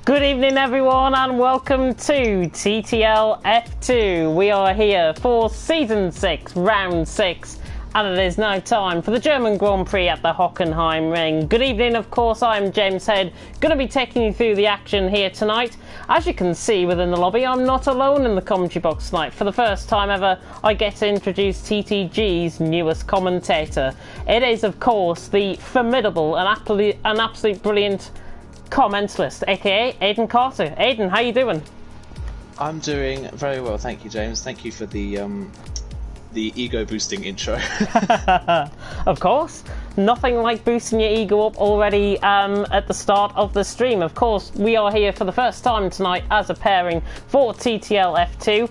Good evening everyone and welcome to TTL F2. We are here for Season 6, Round 6, and it is now time for the German Grand Prix at the Hockenheim Ring. Good evening, of course, I'm James Head, going to be taking you through the action here tonight. As you can see within the lobby, I'm not alone in the commentary box tonight. For the first time ever, I get to introduce TTG's newest commentator. It is, of course, the formidable and absolute brilliant commentalist, aka Aidan Carter. Aidan, how you doing? I'm doing very well, thank you, James. Thank you for the ego boosting intro. Of course, nothing like boosting your ego up already at the start of the stream. Of course, we are here for the first time tonight as a pairing for TTL F2.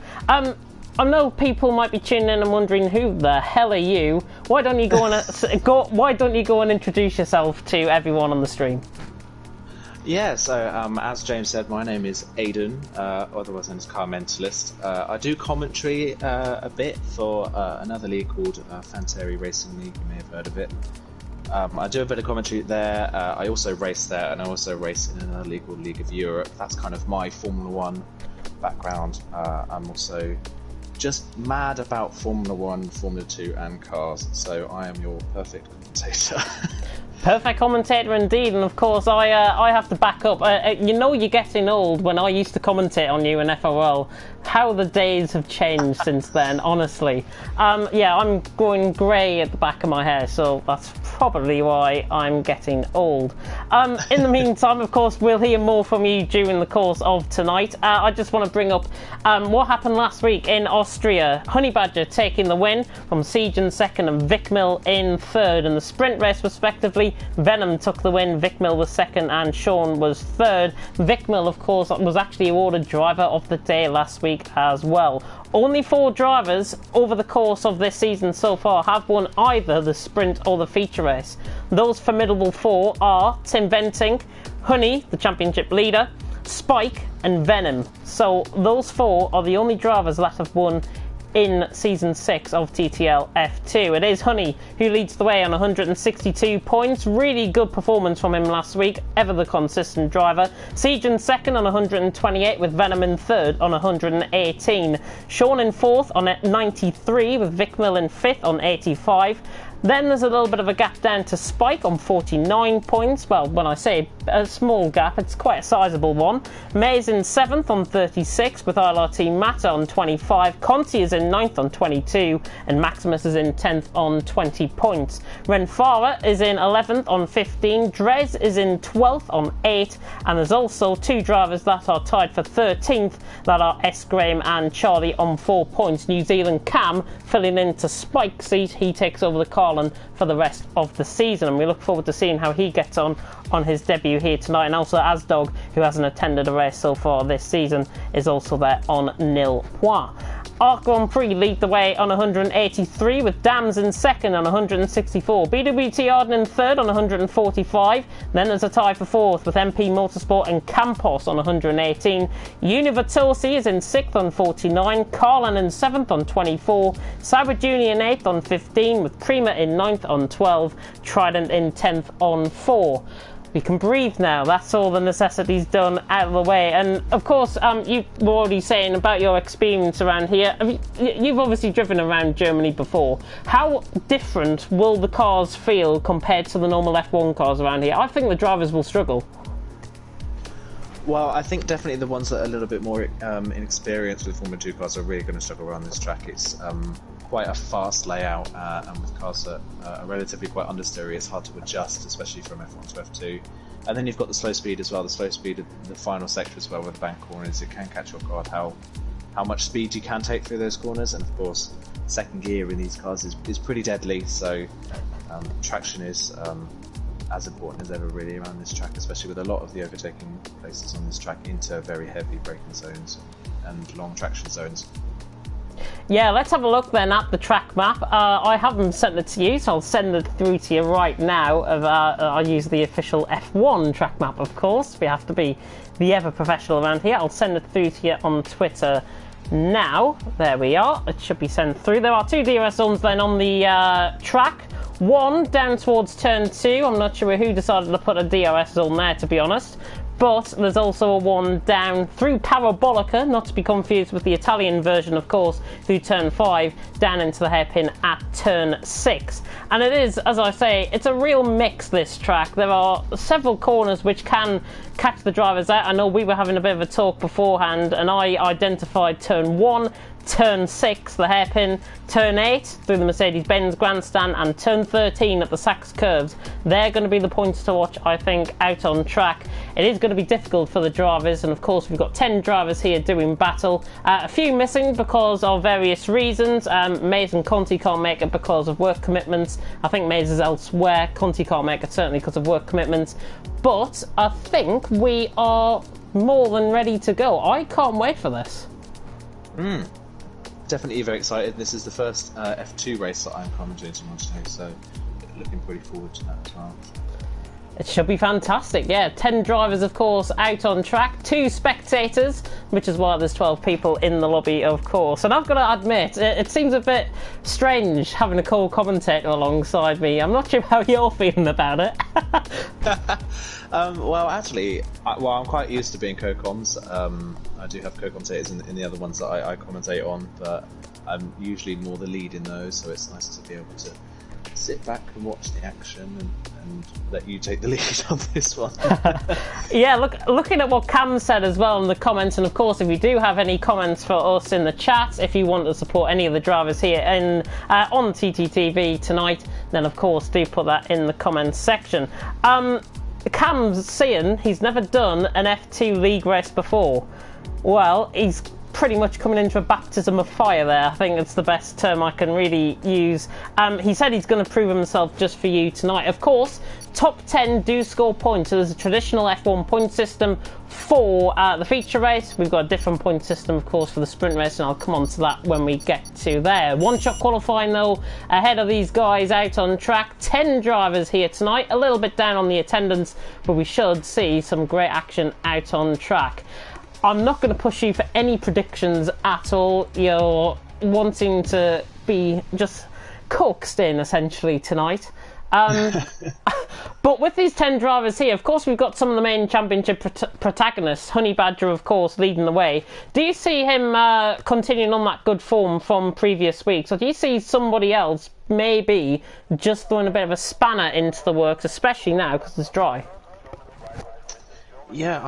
I know people might be tuning in and wondering who the hell are you. Why don't you go and introduce yourself to everyone on the stream? Yeah, so as James said, my name is Aidan, otherwise known as Commentalist. I do commentary a bit for another league called Fanteri Racing League. You may have heard of it. I do a bit of commentary there. I also race there, and I also race in another league called League of Europe. That's kind of my Formula 1 background. I'm also just mad about Formula 1, Formula 2 and cars, so I am your perfect commentator. Perfect commentator indeed, and of course I have to back up. You know you're getting old when I used to commentate on you in FOL. How the days have changed since then, honestly. Yeah, I'm growing grey at the back of my hair, so that's probably why I'm getting old. In the meantime, of course, we'll hear more from you during the course of tonight. I just want to bring up what happened last week in Austria. Honey Badger taking the win from Siege in second and Vickmill in third. In the sprint race, respectively, Venom took the win, Vickmill was second and Sean was third. Vickmill, of course, was actually awarded Driver of the Day last week as well. Only 4 drivers over the course of this season so far have won either the sprint or the feature race. Those formidable 4 are Tim Benting, Honey, the championship leader, Spike and Venom. So those 4 are the only drivers that have won in Season 6 of TTL F2. It is Honey who leads the way on 162 points. Really good performance from him last week, ever the consistent driver. Siege in second on 128 with Venom in third on 118. Sean in fourth on 93 with Vickmill in fifth on 85. Then there's a little bit of a gap down to Spike on 49 points. Well, when I say a small gap, it's quite a sizable one. May's in 7th on 36 with ILRT Mata on 25. Conti is in 9th on 22 and Maximus is in 10th on 20 points. Renfara is in 11th on 15. Drez is in 12th on 8. And there's also 2 drivers that are tied for 13th. That are S. Graham and Charlie on 4 points. New Zealand Cam filling into Spike's seat. He takes over the car for the rest of the season, and we look forward to seeing how he gets on his debut here tonight. And also Asdog, who hasn't attended a race so far this season, is also there on nil points. Arc Grand Prix lead the way on 183 with Dams in second on 164. BWT Arden in third on 145. Then there's a tie for fourth with MP Motorsport and Campos on 118. Univertosi is in sixth on 49. Carlin in seventh on 24. Cyber Junior in 8th on 15 with Prima in 9th on 12. Trident in 10th on 4. We can breathe now. That's all the necessities done out of the way. And of course, you were already saying about your experience around here. You've obviously driven around Germany before. How different will the cars feel compared to the normal F1 cars around here? I think the drivers will struggle. Well, I think definitely the ones that are a little bit more inexperienced with Formula 2 cars are really going to struggle around this track. It's quite a fast layout, and with cars that are relatively quite understeery, it's hard to adjust, especially from F1 to F2. And then you've got the slow speed as well. The slow speed in the final sector as well with the bank corners, it can catch your guard how much speed you can take through those corners. And of course, second gear in these cars is pretty deadly, so traction is as important as ever really around this track, especially with a lot of the overtaking places on this track into very heavy braking zones and long traction zones. Yeah, let's have a look then at the track map. I haven't sent it to you, so I'll send it through to you right now. I'll use the official F1 track map, of course. We have to be the ever professional around here. I'll send it through to you on Twitter now. There we are. It should be sent through. There are 2 DRS zones then on the track. One down towards turn 2. I'm not sure who decided to put a DRS zone there, to be honest. But there's also a one down through Parabolica, not to be confused with the Italian version, of course, through turn 5, down into the hairpin at turn 6. And it is, as I say, it's a real mix, this track. There are several corners which can catch the drivers out. I know we were having a bit of a talk beforehand, and I identified turn 1, turn 6, the hairpin, turn 8 through the Mercedes-Benz grandstand, and turn 13 at the Sachs curves. They're going to be the points to watch, I think, out on track. It is going to be difficult for the drivers, and of course we've got 10 drivers here doing battle. A few missing because of various reasons. Mays and Conti can't make it because of work commitments. I think Mays is elsewhere. Conti can't make it certainly because of work commitments. But I think we are more than ready to go. I can't wait for this. Definitely very excited. This is the first F2 race that I'm commentating on today, so looking pretty forward to that as well. It should be fantastic, yeah. 10 drivers, of course, out on track, 2 spectators, which is why there's 12 people in the lobby, of course. And I've got to admit, it seems a bit strange having a co-commentator alongside me. I'm not sure how you're feeling about it. Well, actually, I'm quite used to being co-coms. I do have co-commentators in the other ones that I commentate on, but I'm usually more the lead in those, so it's nice to be able to sit back and watch the action and let you take the lead on this one. Yeah, looking at what Cam said as well in the comments, and of course if you do have any comments for us in the chat, if you want to support any of the drivers here on TTTV tonight, then of course do put that in the comments section. Cam's saying he's never done an F2 league race before. Well, he's pretty much coming into a baptism of fire there. I think it's the best term I can really use. He said he's going to prove himself just for you tonight. Of course, top 10 do score points. So there's a traditional F1 point system for the feature race. We've got a different point system, of course, for the sprint race, and I'll come on to that when we get to there. One-shot qualifying, though, ahead of these guys out on track. 10 drivers here tonight. A little bit down on the attendance, but we should see some great action out on track. I'm not going to push you for any predictions at all. You're wanting to be just coaxed in, essentially, tonight. But with these 10 drivers here, of course, we've got some of the main championship protagonists. Honey Badger, of course, leading the way. Do you see him continuing on that good form from previous weeks? Or do you see somebody else maybe just throwing a bit of a spanner into the works, especially now because it's dry? Yeah,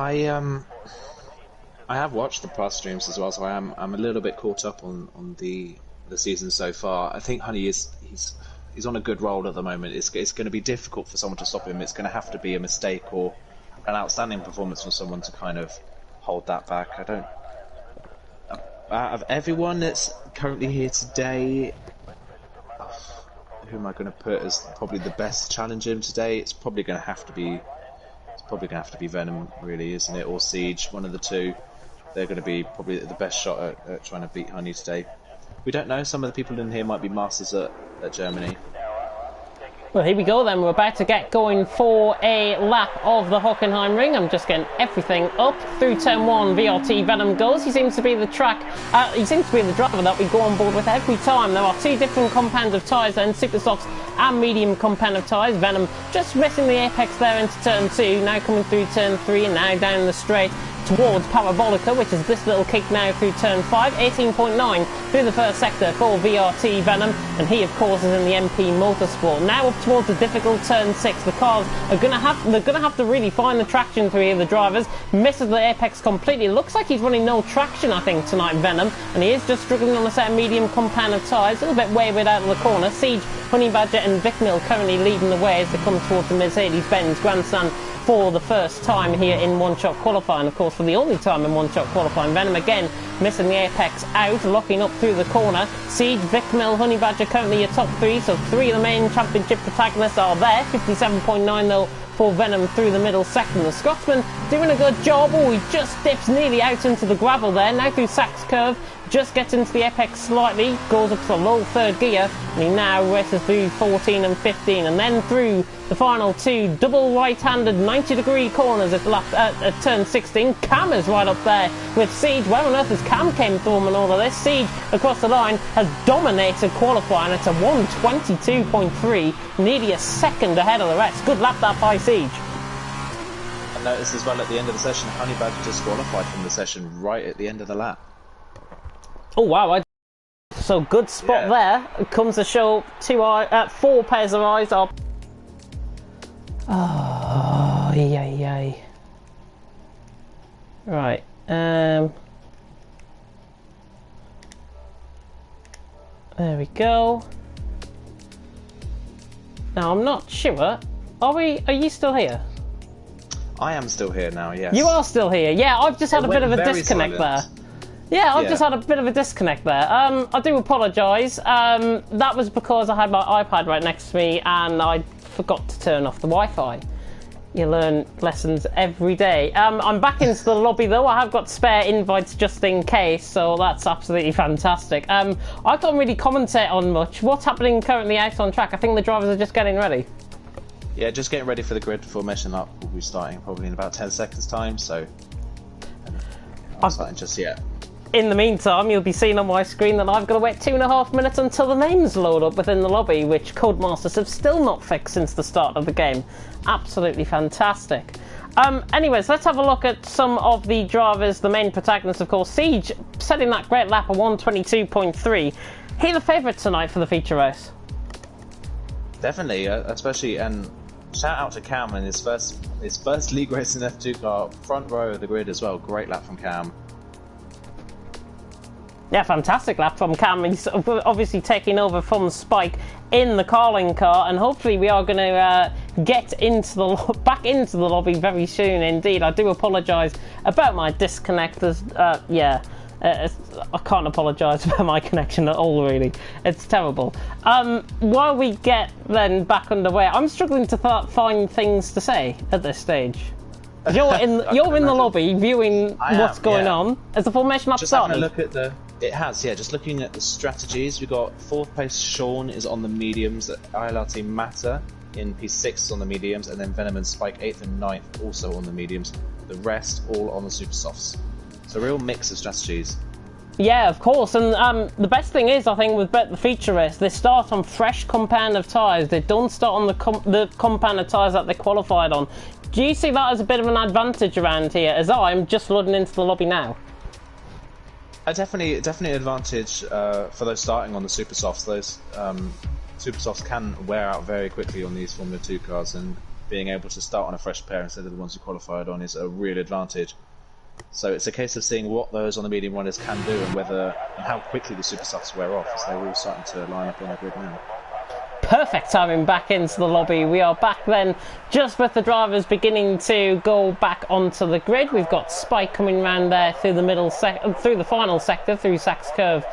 I have watched the past streams as well, so I'm a little bit caught up on the season so far. I think Honey he's on a good roll at the moment. It's going to be difficult for someone to stop him. It's going to have to be a mistake or an outstanding performance from someone to kind of hold that back. Out of everyone that's currently here today, who am I going to put as probably the best challenger him today? It's probably going to have to be Venom, really, isn't it? Or Siege, one of the two. They're going to be probably the best shot at trying to beat Honey today. We don't know. Some of the people in here might be masters at Germany. Well, here we go then. We're about to get going for a lap of the Hockenheim Ring. I'm just getting everything up. Through turn 1, VRT Venom goes. He seems to be the driver that we go on board with every time. There are 2 different compounds of tyres then, super softs and medium compound of tyres. Venom just missing the apex there into turn 2. Now coming through turn 3 and now down the straight towards Parabolica, which is this little kick now through turn 5. 18.9 through the first sector for VRT Venom, and he of course is in the MP Motorsport. Now up towards the difficult turn 6. The cars are gonna have to really find the traction through here. The drivers misses the apex completely. Looks like he's running no traction, I think, tonight, Venom, and he is just struggling on a set of medium compound of tyres. A little bit wayward out of the corner. Siege, Honey Badger and Vic Mill currently leading the way as they come towards the Mercedes-Benz grandstand for the first time here in one-shot qualifying. Of course, for the only time in one-shot qualifying. Venom again missing the apex out, locking up through the corner. Siege, Vic Mill, Honey Badger currently your top 3, so 3 of the main championship protagonists are there. 57.9 though for Venom through the middle second. The Scotsman doing a good job. Oh, he just dips nearly out into the gravel there. Now through Sachs curve, just gets into the apex slightly, goes up to low 3rd gear, and he now races through 14 and 15, and then through the final 2 double right-handed 90-degree corners at turn 16. Cam is right up there with Siege. Where on earth has Cam came from and all of this? Siege across the line has dominated qualifying. It's a 1:22.3, nearly a second ahead of the rest. Good lap that by Siege. notice as well at the end of the session, Honey Badger disqualified from the session right at the end of the lap. Oh wow! So good spot there. Comes to show 4 pairs of eyes up. Oh, yay. Right. There we go. Now I'm not sure. Are you still here? I am still here now. Yes. You are still here. Yeah, I've just had a bit of a disconnect there. Yeah, I've just had a bit of a disconnect there. I do apologise. That was because I had my iPad right next to me and I forgot to turn off the Wi-Fi. You learn lessons every day. I'm back into the lobby though. I have got spare invites just in case, so that's absolutely fantastic. I can't really commentate on much. What's happening currently out on track? I think the drivers are just getting ready. Yeah, just getting ready for the grid formation lap. We'll be starting probably in about 10 seconds time, so I'm starting just yet. In the meantime, you'll be seeing on my screen that I've got to wait 2.5 minutes until the names load up within the lobby, which Codemasters have still not fixed since the start of the game. Absolutely fantastic. Anyways, let's have a look at some of the drivers, the main protagonists, of course. Siege setting that great lap of 122.3. He the favourite tonight for the feature race. Definitely, especially, and shout out to Cam in his first league race in F2 car, front row of the grid as well. Great lap from Cam. Yeah, fantastic lap from Cam. He's obviously taking over from Spike in the Carling car, and hopefully we are going to get into the back into the lobby very soon indeed. I do apologise about my disconnectors. I can't apologise about my connection at all, really. It's terrible. While we get then back underway, I'm struggling to find things to say at this stage. You're in the lobby viewing what's going on. Has the formation lap started? Having a look at it has, yeah, just looking at the strategies. We've got 4th place Sean is on the mediums, ILRT Matter in P6 is on the mediums, and then Venom and Spike 8th and 9th also on the mediums. The rest all on the super softs. So a real mix of strategies. Yeah, of course, and the best thing is, I think, with the feature race, they start on fresh compound of tyres. They don't start on the compound of tyres that they qualified on. Do you see that as a bit of an advantage around here, as I'm just flooding into the lobby now? Definitely an advantage for those starting on the super softs. Those super softs can wear out very quickly on these Formula 2 cars, and being able to start on a fresh pair instead of the ones you qualified on is a real advantage. So it's a case of seeing what those on the medium runners can do and how quickly the super softs wear off, as they're all starting to line up on the grid now. Perfect timing back into the lobby. We are back then just with the drivers beginning to go back onto the grid. We've got Spike coming round there through the through the final sector, through Sachs Curve,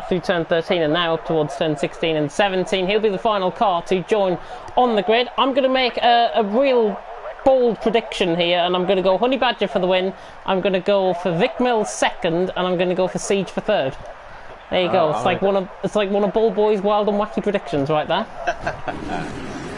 through turn 13 and now up towards turn 16 and 17. He'll be the final car to join on the grid. I'm going to make a real bold prediction here, and I'm going to go Honey Badger for the win. I'm going to go for Vic Mills second, and I'm going to go for Siege for third. There you go. It's like one of Ball Boy's wild and wacky predictions right there.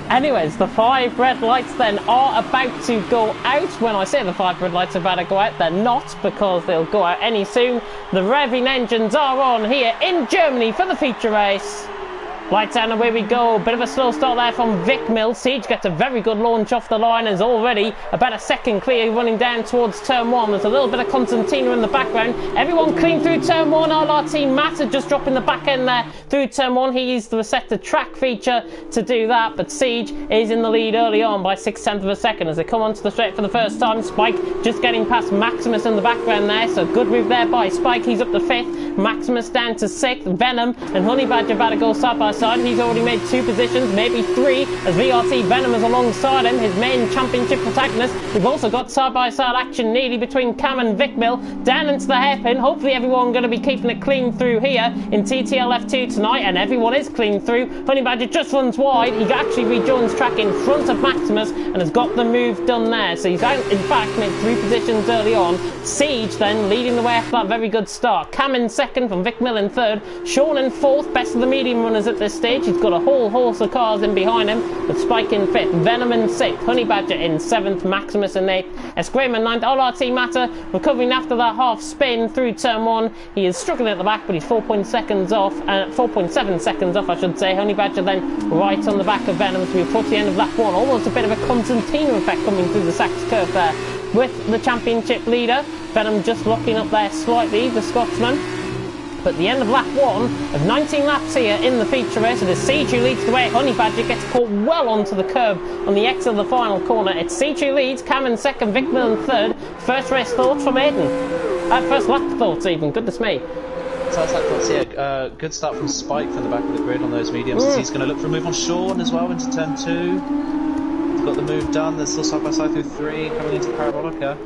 Anyways, the 5 red lights then are about to go out. When I say the 5 red lights are about to go out, they're not, because they'll go out any soon. The revving engines are on here in Germany for the feature race. Lights out and away we go. Bit of a slow start there from Vic Mills. Siege gets a very good launch off the line. Is already about a second clear, running down towards turn 1. There's a little bit of Constantino in the background. Everyone clean through turn 1. LRT Matter just dropping the back end there through turn 1. He used the reset track feature to do that, but Siege is in the lead early on by 6/10 of a second as they come onto the straight for the first time. Spike just getting past Maximus in the background there, so good move there by Spike. He's up to 5th. Maximus down to 6th. Venom and Honey Badger about to go side by side. He's already made 2 positions, maybe 3, as VRT Venom is alongside him, his main championship protagonist. We've also got side-by-side action nearly between Cam and Vic Mill, down into the hairpin. Hopefully everyone going to be keeping it clean through here in TTL F2 tonight, and everyone is clean through. Honey Badger just runs wide. He actually rejoins track in front of Maximus and has got the move done there. So he's out, in fact, made 3 positions early on. Siege then leading the way after that very good start. Cam in 2nd from Vic Mill in 3rd. Sean in 4th, best of the medium runners at this stage. He's got a whole horse of cars in behind him, with Spike in 5th, Venom in 6th, Honey Badger in 7th, Maximus in 8th, Escrima in 9th, LRT Matter recovering after that half spin through turn 1. He is struggling at the back, but he's 4.7 seconds off, I should say. Honey Badger then right on the back of Venom as we approach the end of lap 1. Almost a bit of a Constantino effect coming through the Sachs Curve there with the championship leader. Venom just locking up there slightly, the Scotsman. But the end of lap 1 of 19 laps here in the feature race, it is Siege who leads the way. Honey Badger gets caught well onto the curb on the exit of the final corner. It's Siege who leads, Cam in second, Vic Mill in third. First race thoughts from Aiden. First lap thoughts even, goodness me. First lap thoughts, yeah. Good start from Spike from the back of the grid on those mediums. He's going to look for a move on Sean as well into turn 2. He's got the move done, they're still side by side through 3, coming into Parabolica.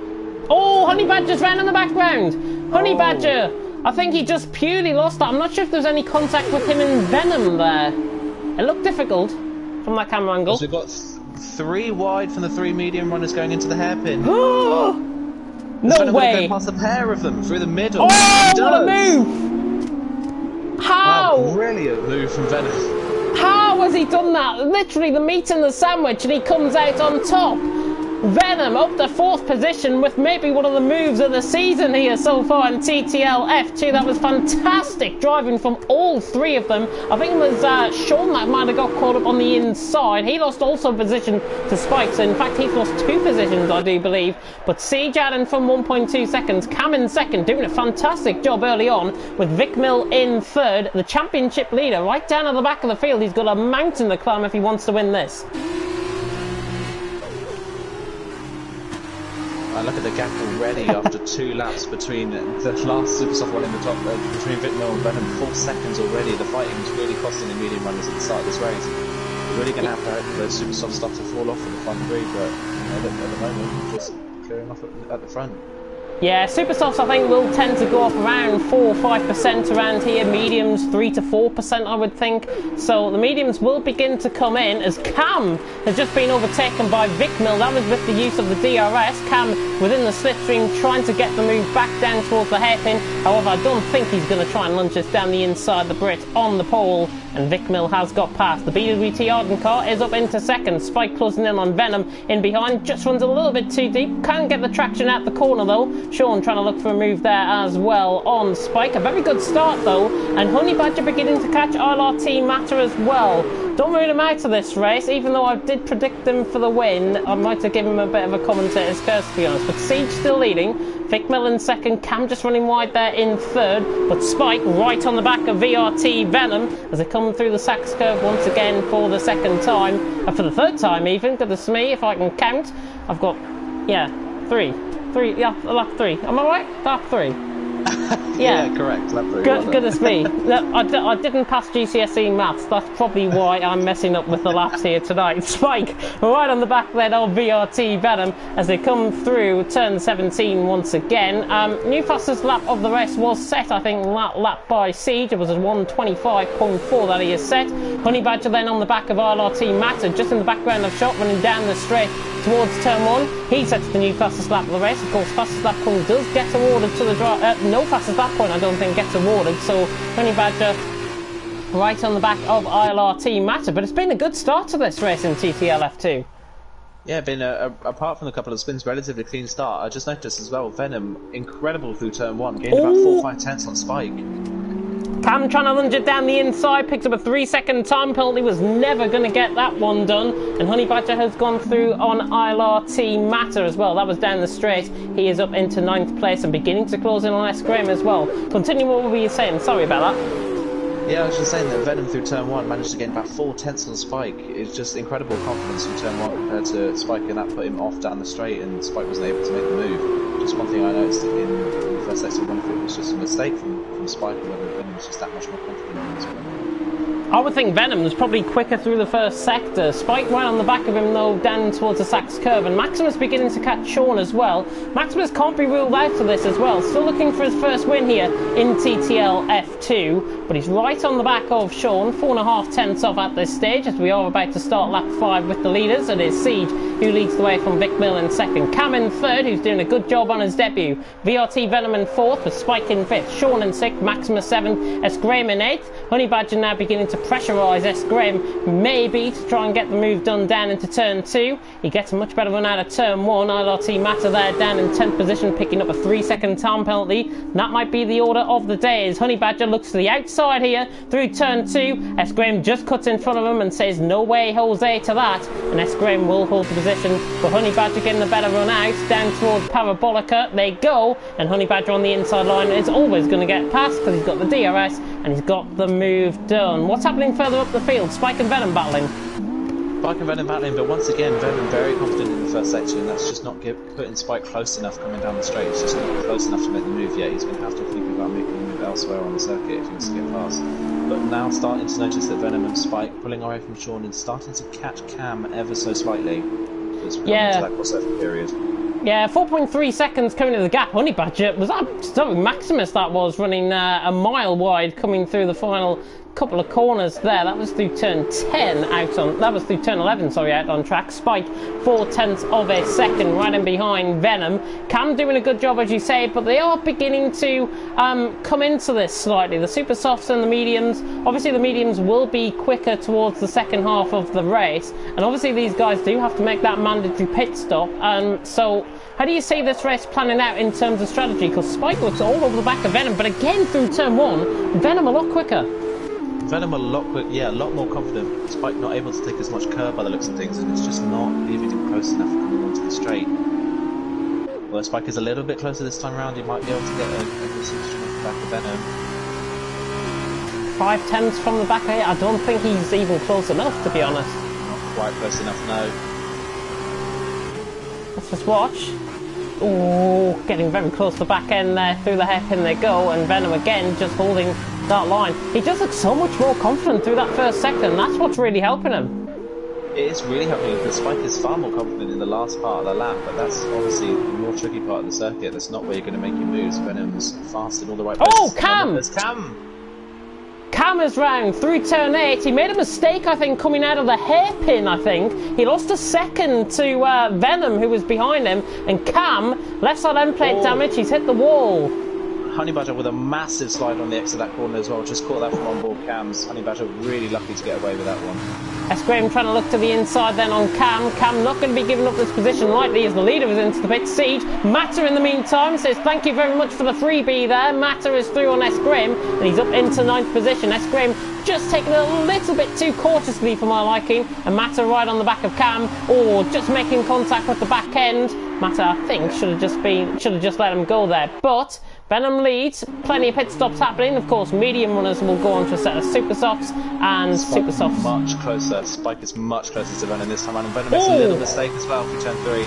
Oh, Honey Badger's round in the background. Honey Badger. I think he just purely lost that. I'm not sure if there's any contact with him and Venom there. It looked difficult from that camera angle. So we've got 3 wide from the 3 medium runners going into the hairpin. No way! Go past a pair of them through the middle. Oh, what a move! How? Wow, brilliant move from Venom. How has he done that? Literally the meat and the sandwich, and he comes out on top. Venom up to 4th position with maybe one of the moves of the season here so far in TTL F2. That was fantastic driving from all 3 of them. I think it was Sean that might have got caught up on the inside. He lost also position to Spike, so in fact he's lost 2 positions I do believe. But Siege adding from 1.2 seconds, Cam in second, doing a fantastic job early on with Vic Mill in third. The championship leader right down at the back of the field. He's got a mountain to climb if he wants to win this. Look at the gap already after 2 laps between the last super soft one in the top, between Vic Mill and Venom. 4 seconds already. The fighting is really costing the medium runners at the start of this race. We're really going to have to hope the super soft stuff to fall off in the front 3, but at the moment, just clearing off at the front. Yeah, super softs I think will tend to go off around 4 or 5% around here. Mediums 3 to 4% I would think. So the mediums will begin to come in as Cam has just been overtaken by Vic Mill. That was with the use of the DRS. Cam within the slipstream trying to get the move back down towards the hairpin. However, I don't think he's going to try and launch this down the inside the Brit on the pole. And Vic Mill has got past. The BWT Arden car is up into second. Spike closing in on Venom in behind. Just runs a little bit too deep. Can't get the traction out the corner though. Sean trying to look for a move there as well on Spike. A very good start though. And Honey Badger beginning to catch LRT Matter as well. Don't rule him out of this race, even though I did predict him for the win. I might have given him a bit of a commentator's curse to be honest. But Siege still leading. Vic Mill in second, Cam just running wide there in third, but Spike right on the back of VRT Venom as they come through the Sachs curve once again for the second time, and for the third time even, goodness me, if I can count. I've got, yeah, three, yeah, lap 3, am I right? Lap 3. Yeah, correct. Lap 3. Goodness me. No, I didn't pass GCSE maths. That's probably why I'm messing up with the laps here tonight. Spike right on the back then of VRT Venom as they come through turn 17 once again. New fastest lap of the race was set, I think, lap by Siege. It was a 1:25.4 that he has set. Honey Badger then on the back of RLRT Matter, just in the background of shot, running down the straight towards turn 1. He sets the new fastest lap of the race. Of course, fastest lap point does get awarded to the driver. No fastest lap point, I don't think, gets awarded. So Honey Badger right on the back of ILRT Matter. But it's been a good start to this race in TTL F2. Yeah, been apart from a couple of spins, relatively clean start. I just noticed as well, Venom incredible through turn 1, gained about 4 or 5 tenths on Spike. Cam trying to lunge it down the inside, picks up a 3-second time penalty, was never going to get that one done. And Honey Badger has gone through on ILRT Matter as well. That was down the straight. He is up into 9th place and beginning to close in on S. Graham as well. Continue what were you saying? Sorry about that. Yeah, I was just saying that Venom through turn 1 managed to gain about 4 tenths on Spike. It's just incredible confidence from turn 1 compared to Spike, and that put him off down the straight, and Spike wasn't able to make the move. Just one thing I noticed in the first sector, one of it was just a mistake from Spike, and whether Venom was just that much more confident in his win. I would think Venom was probably quicker through the first sector. Spike right on the back of him though, down towards the Sachs curve, and Maximus beginning to catch Sean as well. Maximus can't be ruled out for this as well. Still looking for his first win here in TTL F2, but he's right on the back of Sean, 4.5 tenths off at this stage as we are about to start lap 5 with the leaders. It is Siege who leads the way from Vic Mill in second. Cam in third, who's doing a good job on his debut. VRT Venom in fourth, with Spike in fifth. Sean in sixth, Maximus 7th, S. Graham in 8th. Honey Badger now beginning to pressurise S. Graham, maybe to try and get the move done down into turn 2. He gets a much better run out of turn 1. ILRT Matter there down in 10th position, picking up a 3-second time penalty. That might be the order of the day as Honey Badger looks to the outside here through turn 2. S. Graham just cuts in front of him and says no way Jose to that, and S. Graham will hold the position position, but Honey Badger getting the better run out, down towards Parabolica, they go, and Honey Badger on the inside line is always going to get past because he's got the DRS and he's got the move done. What's happening further up the field? Spike and Venom battling. Spike and Venom battling, but once again, Venom very confident in the first section. That's just not putting Spike close enough coming down the straight. It's just not close enough to make the move yet. He's going to have to think about making a move elsewhere on the circuit if he wants to get past. But now starting to notice that Venom and Spike pulling away from Sean and starting to catch Cam ever so slightly. It's into that crossover period. Yeah, 4.3 seconds coming to the gap. Honey Badger was absolutely Maximus, that was, running a mile wide coming through the final couple of corners there. That was through turn 10 that was through turn 11, sorry, out on track. Spike 0.4 of a second right in behind Venom. Cam doing a good job, as you say, but they are beginning to come into this slightly. The super softs and the mediums, obviously the mediums will be quicker towards the second half of the race, and obviously these guys do have to make that mandatory pit stop. So how do you see this race planning out in terms of strategy? Because Spike looks all over the back of Venom, but again through turn 1, Venom a lot quicker. Venom a lot more confident. Spike not able to take as much curve by the looks of things, and it's just not leaving him close enough coming onto the straight. Well, Spike is a little bit closer this time around. He might be able to get a good suggestion off the back of Venom. 5/10 from the back here. I don't think he's even close enough, to be honest. Not quite close enough, no. Let's just watch. Oh, getting very close to the back end there. Through the hairpin they go, and Venom again just holding that line. He just looks so much more confident through that first second. That's what's really helping him. It is really helping him because Spike is far more confident in the last part of the lap, but that's obviously the more tricky part of the circuit. That's not where you're going to make your moves. Venom's fast in all the right places. Oh, Cam! There's Cam! Cam is round through turn 8. He made a mistake, I think, coming out of the hairpin, I think. He lost a second to Venom, who was behind him, and Cam, left side end plate damage, he's hit the wall. Honey Badger with a massive slide on the exit of that corner as well. Just caught that from on board Cam's. Honey Badger really lucky to get away with that one. S. Graham trying to look to the inside then on Cam. Cam not going to be giving up this position lightly as the leader is into the pit. Siege. Matter in the meantime says thank you very much for the freebie there. Matter is through on S. Graham and he's up into 9th position. S. Graham just taking a little bit too cautiously for my liking, and Matter right on the back of Cam, or just making contact with the back end. Matter, I think, should have just let him go there, but Venom leads, plenty of pit stops happening. Of course, medium runners will go on to a set of super softs, and Spike super softs much closer. Spike is much closer to Venom this time, and Venom makes a little mistake as well for turn 3.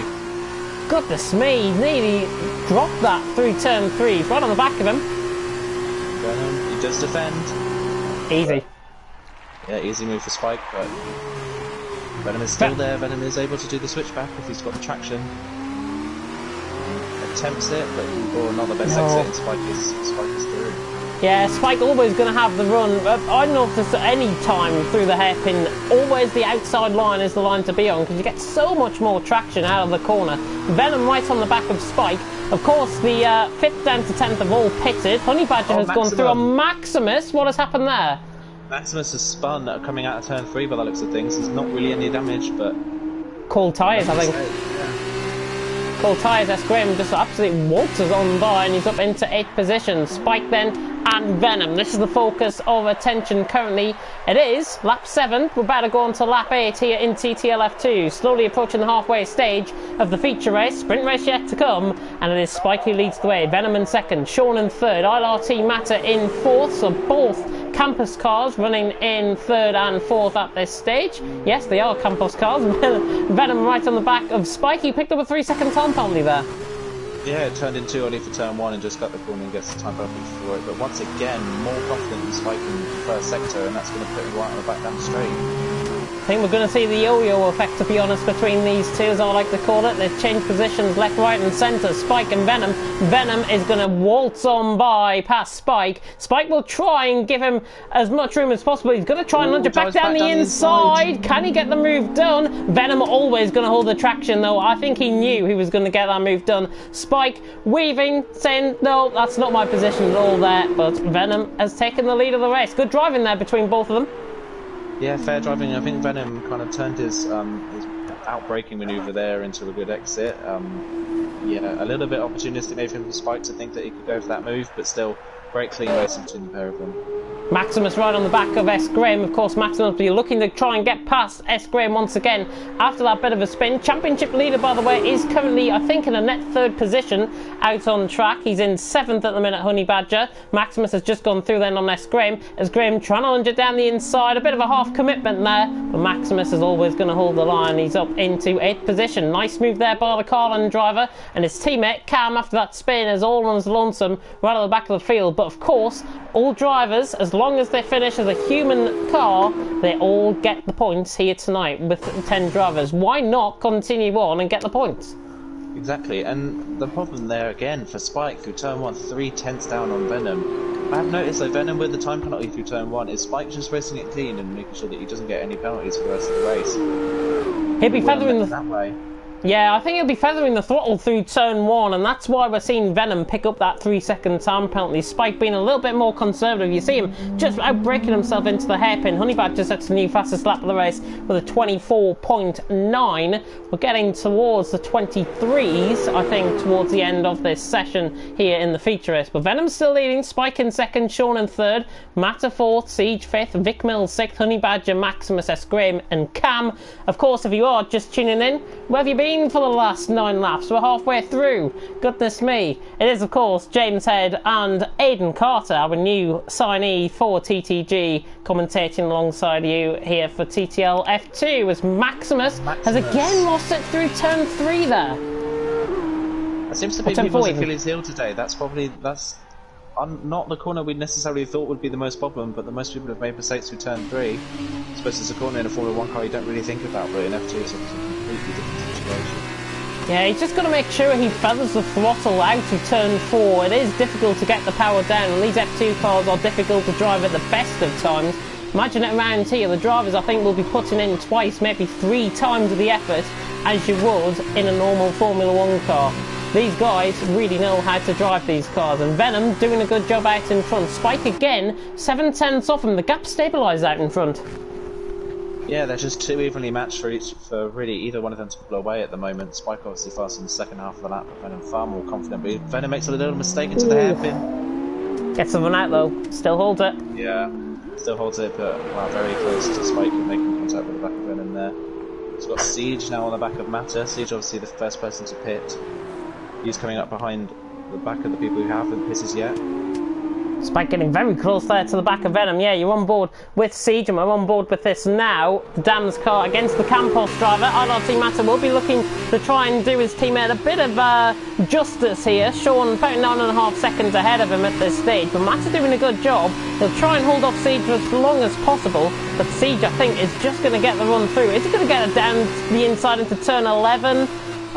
Goodness me, nearly dropped that through turn 3. He's right on the back of him. Venom, he does defend. Easy. Yeah, easy move for Spike, but Venom is still there. Venom is able to do the switchback if he's got the traction. Attempts it, but another best exit, and Spike is through. Yeah, Spike always going to have the run. I noticed at any time through the hairpin, always the outside line is the line to be on because you get so much more traction out of the corner. Venom right on the back of Spike. Of course, the 5th down to 10th have all pitted. Honey Badger has gone through on Maximus. What has happened there? Maximus has spun coming out of turn 3 by the looks of things. There's not really any damage, but... Cold tyres, I think. Cold tyres, S. Graham just absolutely waltzes on by and he's up into 8th position. Spike then and Venom. This is the focus of attention currently. It is lap 7. We're about to go on to lap 8 here in TTL F2. Slowly approaching the halfway stage of the feature race. Sprint race yet to come. And it is Spike who leads the way. Venom in 2nd. Sean in 3rd. ILRT Matter in 4th. So both campus cars running in 3rd and 4th at this stage. Yes, they are campus cars. Venom right on the back of Spike. He picked up a 3-second time penalty there. Yeah, it turned in too early for turn 1 and just got the corner and gets the time penalty for it. But once again, more confident in Spike in the first sector, and that's going to put him right on the back down the straight. I think we're going to see the yo-yo effect, to be honest, between these two, as I like to call it. They've changed positions left, right and centre. Spike and Venom. Venom is going to waltz on by past Spike. Spike will try and give him as much room as possible. He's going to try and lunge it back down the inside. Can he get the move done? Venom always going to hold the traction, though. I think he knew he was going to get that move done. Spike weaving, saying, no, that's not my position at all there. But Venom has taken the lead of the race. Good driving there between both of them. Yeah, fair driving. I think Venom kind of turned his out-braking manoeuvre there into a good exit. Yeah, a little bit opportunistic maybe from Spike to think that he could go for that move, but still Great clean racing between the pair of them. Maximus right on the back of S. Graham. Of course, Maximus will be looking to try and get past S. Graham once again after that bit of a spin. Championship leader, by the way, is currently, I think, in a net third position out on track. He's in 7th at the minute, Honey Badger. Maximus has just gone through then on S. Graham. S. Graham trying to lunge it down the inside. A bit of a half commitment there, but Maximus is always going to hold the line. He's up into 8th position. Nice move there by the Carlin driver, and his teammate Cam, after that spin, is all on his lonesome right at the back of the field. But of course, all drivers, as long as they finish as a human car, they all get the points here tonight with 10 drivers. Why not continue on and get the points? Exactly, and the problem there again for Spike through turn 1, 3/10 down on Venom. I have noticed that Venom with the time penalty through turn 1 is Spike just racing it clean and making sure that he doesn't get any penalties for the rest of the race. He'll be feathering that way. Yeah, I think he'll be feathering the throttle through turn 1, and that's why we're seeing Venom pick up that 3-second time penalty. Spike being a little bit more conservative. You see him just outbreaking himself into the hairpin. Honey Badger sets the new fastest lap of the race with a 24.9. We're getting towards the 23s, I think, towards the end of this session here in the feature race. But Venom's still leading, Spike in 2nd, Sean in 3rd, Matter 4th, Siege 5th, Vic Mills 6th, Honey Badger, Maximus, S. Graham and Cam. Of course, if you are just tuning in, where have you been for the last 9 laps? We're halfway through. Goodness me. It is, of course, James Head and Aidan Carter, our new signee for TTG, commentating alongside you here for TTL F2, as Maximus has again lost it through turn 3 there. That seems to be people's Achilles heel today. That's not the corner we necessarily thought would be the most problem, but the most people have made mistakes through turn 3. I suppose it's a corner in a Formula 1 car you don't really think about, but in F2 it's a completely different situation. Yeah, he's just got to make sure he feathers the throttle out of turn 4. It is difficult to get the power down, and these F2 cars are difficult to drive at the best of times. Imagine it around here, the drivers I think will be putting in twice, maybe 3 times the effort as you would in a normal Formula 1 car. These guys really know how to drive these cars, and Venom doing a good job out in front. Spike again, 7/10 off him. The gap stabilised out in front. Yeah, they're just too evenly matched for really either one of them to pull away at the moment. Spike obviously fast in the second half of the lap, but Venom far more confident. But Venom makes a little mistake into the hairpin. Gets the run out though, still holds it. Yeah, still holds it, but wow, very close to Spike making contact with the back of Venom there. He's got Siege now on the back of Matter. Siege obviously the first person to pit. He's coming up behind the back of the people who haven't pitted yet. Spike getting very close there to the back of Venom. Yeah, you're on board with Siege, and we're on board with this now. The Dam's car against the Campos driver. RRT Matter will be looking to try and do his teammate a bit of justice here. Sean about 9.5 seconds ahead of him at this stage, but Matter doing a good job. He'll try and hold off Siege for as long as possible, but Siege, I think, is just going to get the run through. Is he going to get it down the inside into turn 11?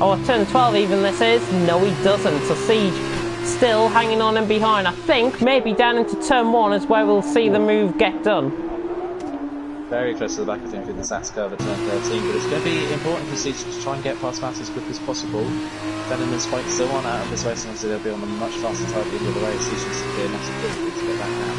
Or turn 12 even this is? No, he doesn't. So Siege still hanging on and behind. I think maybe down into turn 1 is where we'll see the move get done. Very close to the back of him through the SAS curve at turn 13, but it's going to be important for Siege to try and get past Matt as quick as possible. Venom and Spike still on out of this race, and obviously they'll be on a much faster type of the race. Siege needs to be a massive difficulty to get back down.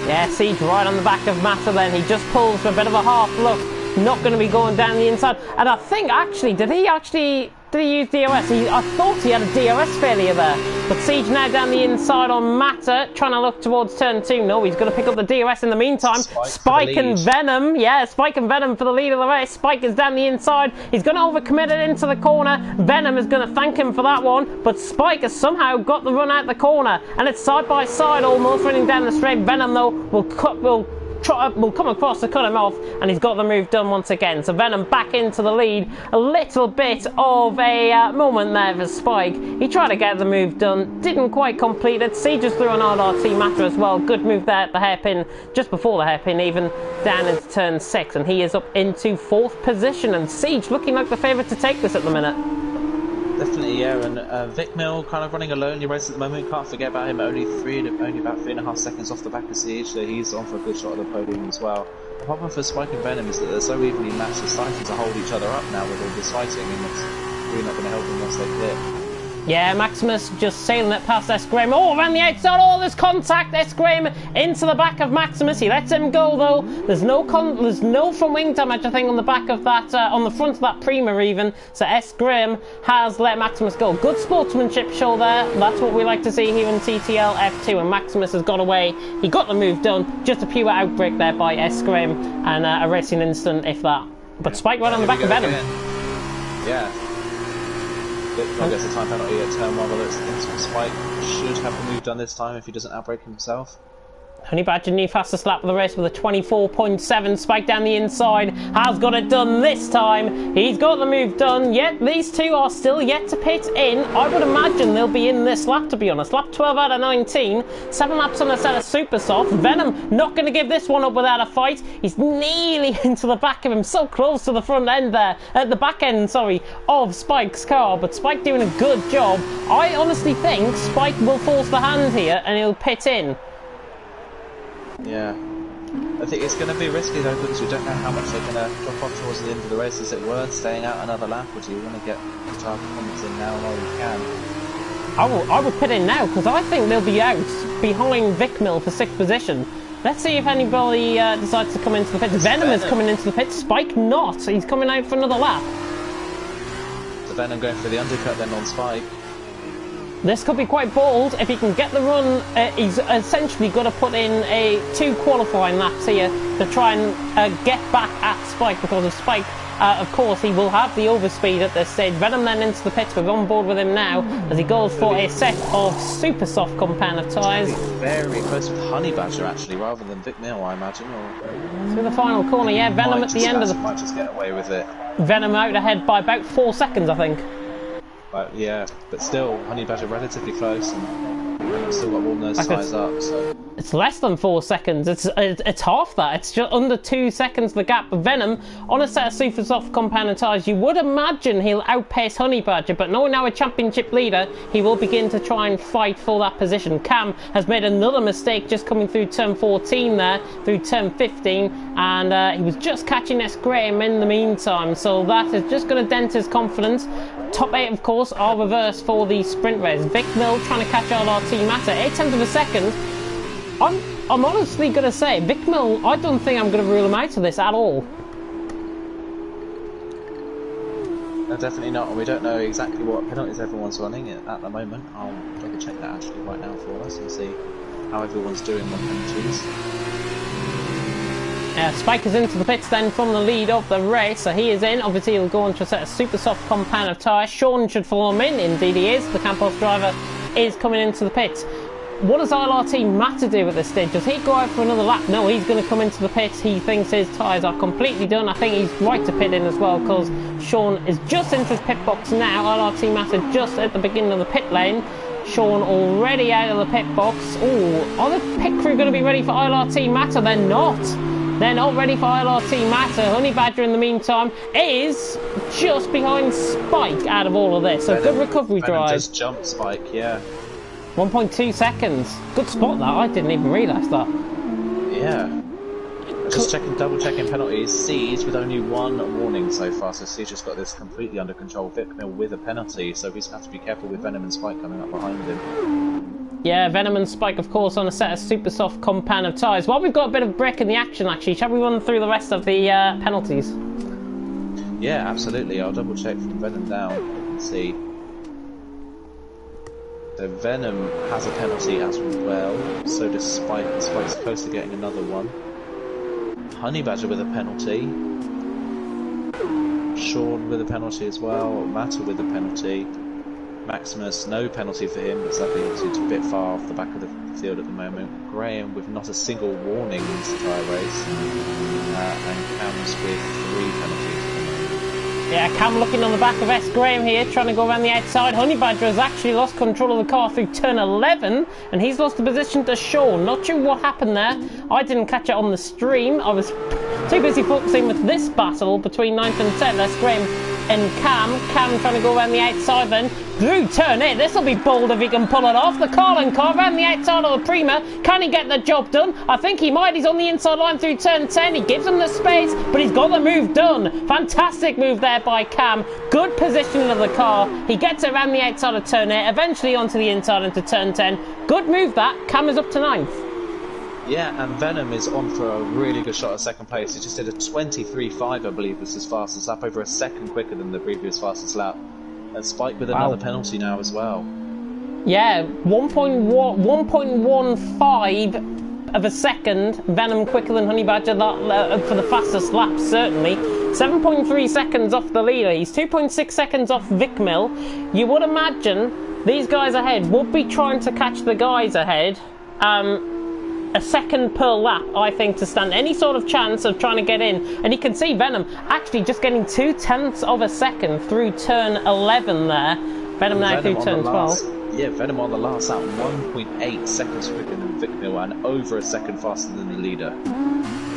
Yeah, Siege right on the back of Matter then. He just pulls for a bit of a half look. Not going to be going down the inside. And I think actually, did he use DRS? I thought he had a DRS failure there. But Siege now down the inside on Matter, trying to look towards turn 2. No, he's going to pick up the DRS in the meantime. Spike and Venom, yeah, Spike and Venom for the lead of the race. Spike is down the inside. He's going to overcommit it into the corner. Venom is going to thank him for that one. But Spike has somehow got the run out the corner. And it's side by side almost running down the straight. Venom, though, will come across to cut him off, and he's got the move done once again. So Venom back into the lead. A little bit of a moment there for Spike. He tried to get the move done, didn't quite complete it. Siege just threw an RRT Matter as well. Good move there at the hairpin, just before the hairpin even, down into turn 6, and he is up into 4th position, and Siege looking like the favourite to take this at the minute. Definitely, yeah, and Vic Mill kind of running a lonely race at the moment. Can't forget about him, only about 3.5 seconds off the back of Siege, so he's on for a good shot at the podium as well. The problem for Spike and Venom is that they're so evenly matched, they're starting to hold each other up now with all this fighting, and it's really not going to help them once they clear. Yeah, Maximus just sailing it past S. Graham. Oh, around the outside. Oh, there's contact. S. Graham into the back of Maximus. He lets him go, though. There's no front wing damage, I think, on the back of that, on the front of that Prima, even. So S. Graham has let Maximus go. Good sportsmanship show there. That's what we like to see here in TTL F2. And Maximus has got away. He got the move done. Just a pure outbreak there by S. Graham. And a racing instant, if that. But Spike right on the back of Venom. Yeah. I guess the time penalty at turn 1, although it's Spike should have the move done this time if he doesn't outbreak himself. Honey Badger, new fastest lap of the race with a 24.7. Spike down the inside, has got it done this time. He's got the move done, yet these two are still yet to pit in. I would imagine they'll be in this lap, to be honest. Lap 12 out of 19, 7 laps on a set of super soft. Venom not going to give this one up without a fight. He's nearly into the back of him, so close to the front end there, at the back end, sorry, of Spike's car. But Spike doing a good job. I honestly think Spike will force the hand here and he'll pit in. Yeah, I think it's going to be risky though, because we don't know how much they're going to drop off towards the end of the race. Is it worth staying out another lap, or do you want to get the car performance in now while you can? I would pit in now, because I think they'll be out behind Vic Mill for 6th position. Let's see if anybody decides to come into the pit. Venom is coming into the pit, Spike not. He's coming out for another lap. So Venom going for the undercut then on Spike. This could be quite bold. If he can get the run, he's essentially got to put in 2 qualifying laps here to try and get back at Spike, because of Spike, of course, he will have the overspeed at this stage. Venom then into the pits. We're on board with him now as he goes for a set of super soft compounder tyres. Very close with Honey Badger, actually, rather than Vic Mill, I imagine. Or... Through the final corner, yeah, Venom at the end of the... Might just get away with it. Venom out ahead by about 4 seconds, I think. But yeah, but still, Honey Badger relatively close, and Venom's still got all those tyres up, so... It's less than 4 seconds, it's half that, it's just under 2 seconds the gap. Venom, on a set of super soft compounder tyres, you would imagine he'll outpace Honey Badger, but knowing now a championship leader, he will begin to try and fight for that position. Cam has made another mistake just coming through turn 14 there, through turn 15, and he was just catching S. Graham in the meantime, so that is just going to dent his confidence. Top 8, of course, are reversed for the sprint race. Vic Mill trying to catch LRT Matter, 8/10 of a second. I'm honestly going to say, Vic Mill, I don't think I'm going to rule him out of this at all. No, definitely not. We don't know exactly what penalties everyone's running at the moment. I'll double check that actually right now for us and see how everyone's doing on penalties. Spike is into the pits then from the lead of the race, so he is in. Obviously he'll go on to a set of super soft compound of tyres. Sean should follow him in, indeed he is. The Campos driver is coming into the pits. What does LRT Matter do at this stage? Does he go out for another lap? No, he's going to come into the pits. He thinks his tyres are completely done. I think he's right to pit in as well, because Sean is just into his pit box now. LRT Matter just at the beginning of the pit lane. Sean already out of the pit box. Oh, are the pit crew going to be ready for LRT Matter? They're not. They're not ready for LRT Matter. Honey Badger, in the meantime, is just behind Spike out of all of this. So good recovery drive. Just jumped Spike, yeah. 1.2 seconds. Good spot that. I didn't even realise that. Yeah. Just double checking penalties. Siege with only 1 warning so far. So Siege has got this completely under control. Vic Mill with a penalty. So we just have to be careful with Venom and Spike coming up behind him. Yeah, Venom and Spike, of course, on a set of super soft compound of tyres. While we've got a bit of break in the action, actually, shall we run through the rest of the penalties? Yeah, absolutely. I'll double check from Venom down and see. So Venom has a penalty as well, so does Spike, and Spike's close to getting another one. Honey Badger with a penalty. Sean with a penalty as well, Matter with a penalty. Maximus, no penalty for him, but sadly it's a bit far off the back of the field at the moment. Graham with not a single warning in this entire race, and Cam's with 3 penalties. Yeah, Cam looking on the back of S. Graham here, trying to go around the outside. Honey Badger has actually lost control of the car through turn 11, and he's lost the position to Sean. Not sure what happened there. I didn't catch it on the stream. I was too busy focusing with this battle between 9th and 10th. S. Graham and Cam. Cam trying to go around the outside then. Through turn 8. This will be bold if he can pull it off. The Carlin car around the outside of the Prima. Can he get the job done? I think he might. He's on the inside line through turn 10. He gives him the space, but he's got the move done. Fantastic move there by Cam. Good positioning of the car. He gets it around the outside of turn 8, eventually onto the inside into turn 10. Good move that. Cam is up to 9th. Yeah, and Venom is on for a really good shot at second place. He just did a 23.5, I believe, was his fastest lap, over a second quicker than the previous fastest lap. And Spike with another penalty now as well. Yeah, 1.15 of a second. Venom quicker than Honey Badger for the fastest lap, certainly. 7.3 seconds off the leader. He's 2.6 seconds off Vic Mill. You would imagine these guys ahead would be trying to catch the guys ahead. A second per lap, I think, to stand any sort of chance of trying to get in. And you can see Venom actually just getting 0.2 of a second through turn 11 there. Venom now through turn 12. Yeah, Venom on the last lap, 1.8 seconds quicker than Vic Mill and over a second faster than the leader.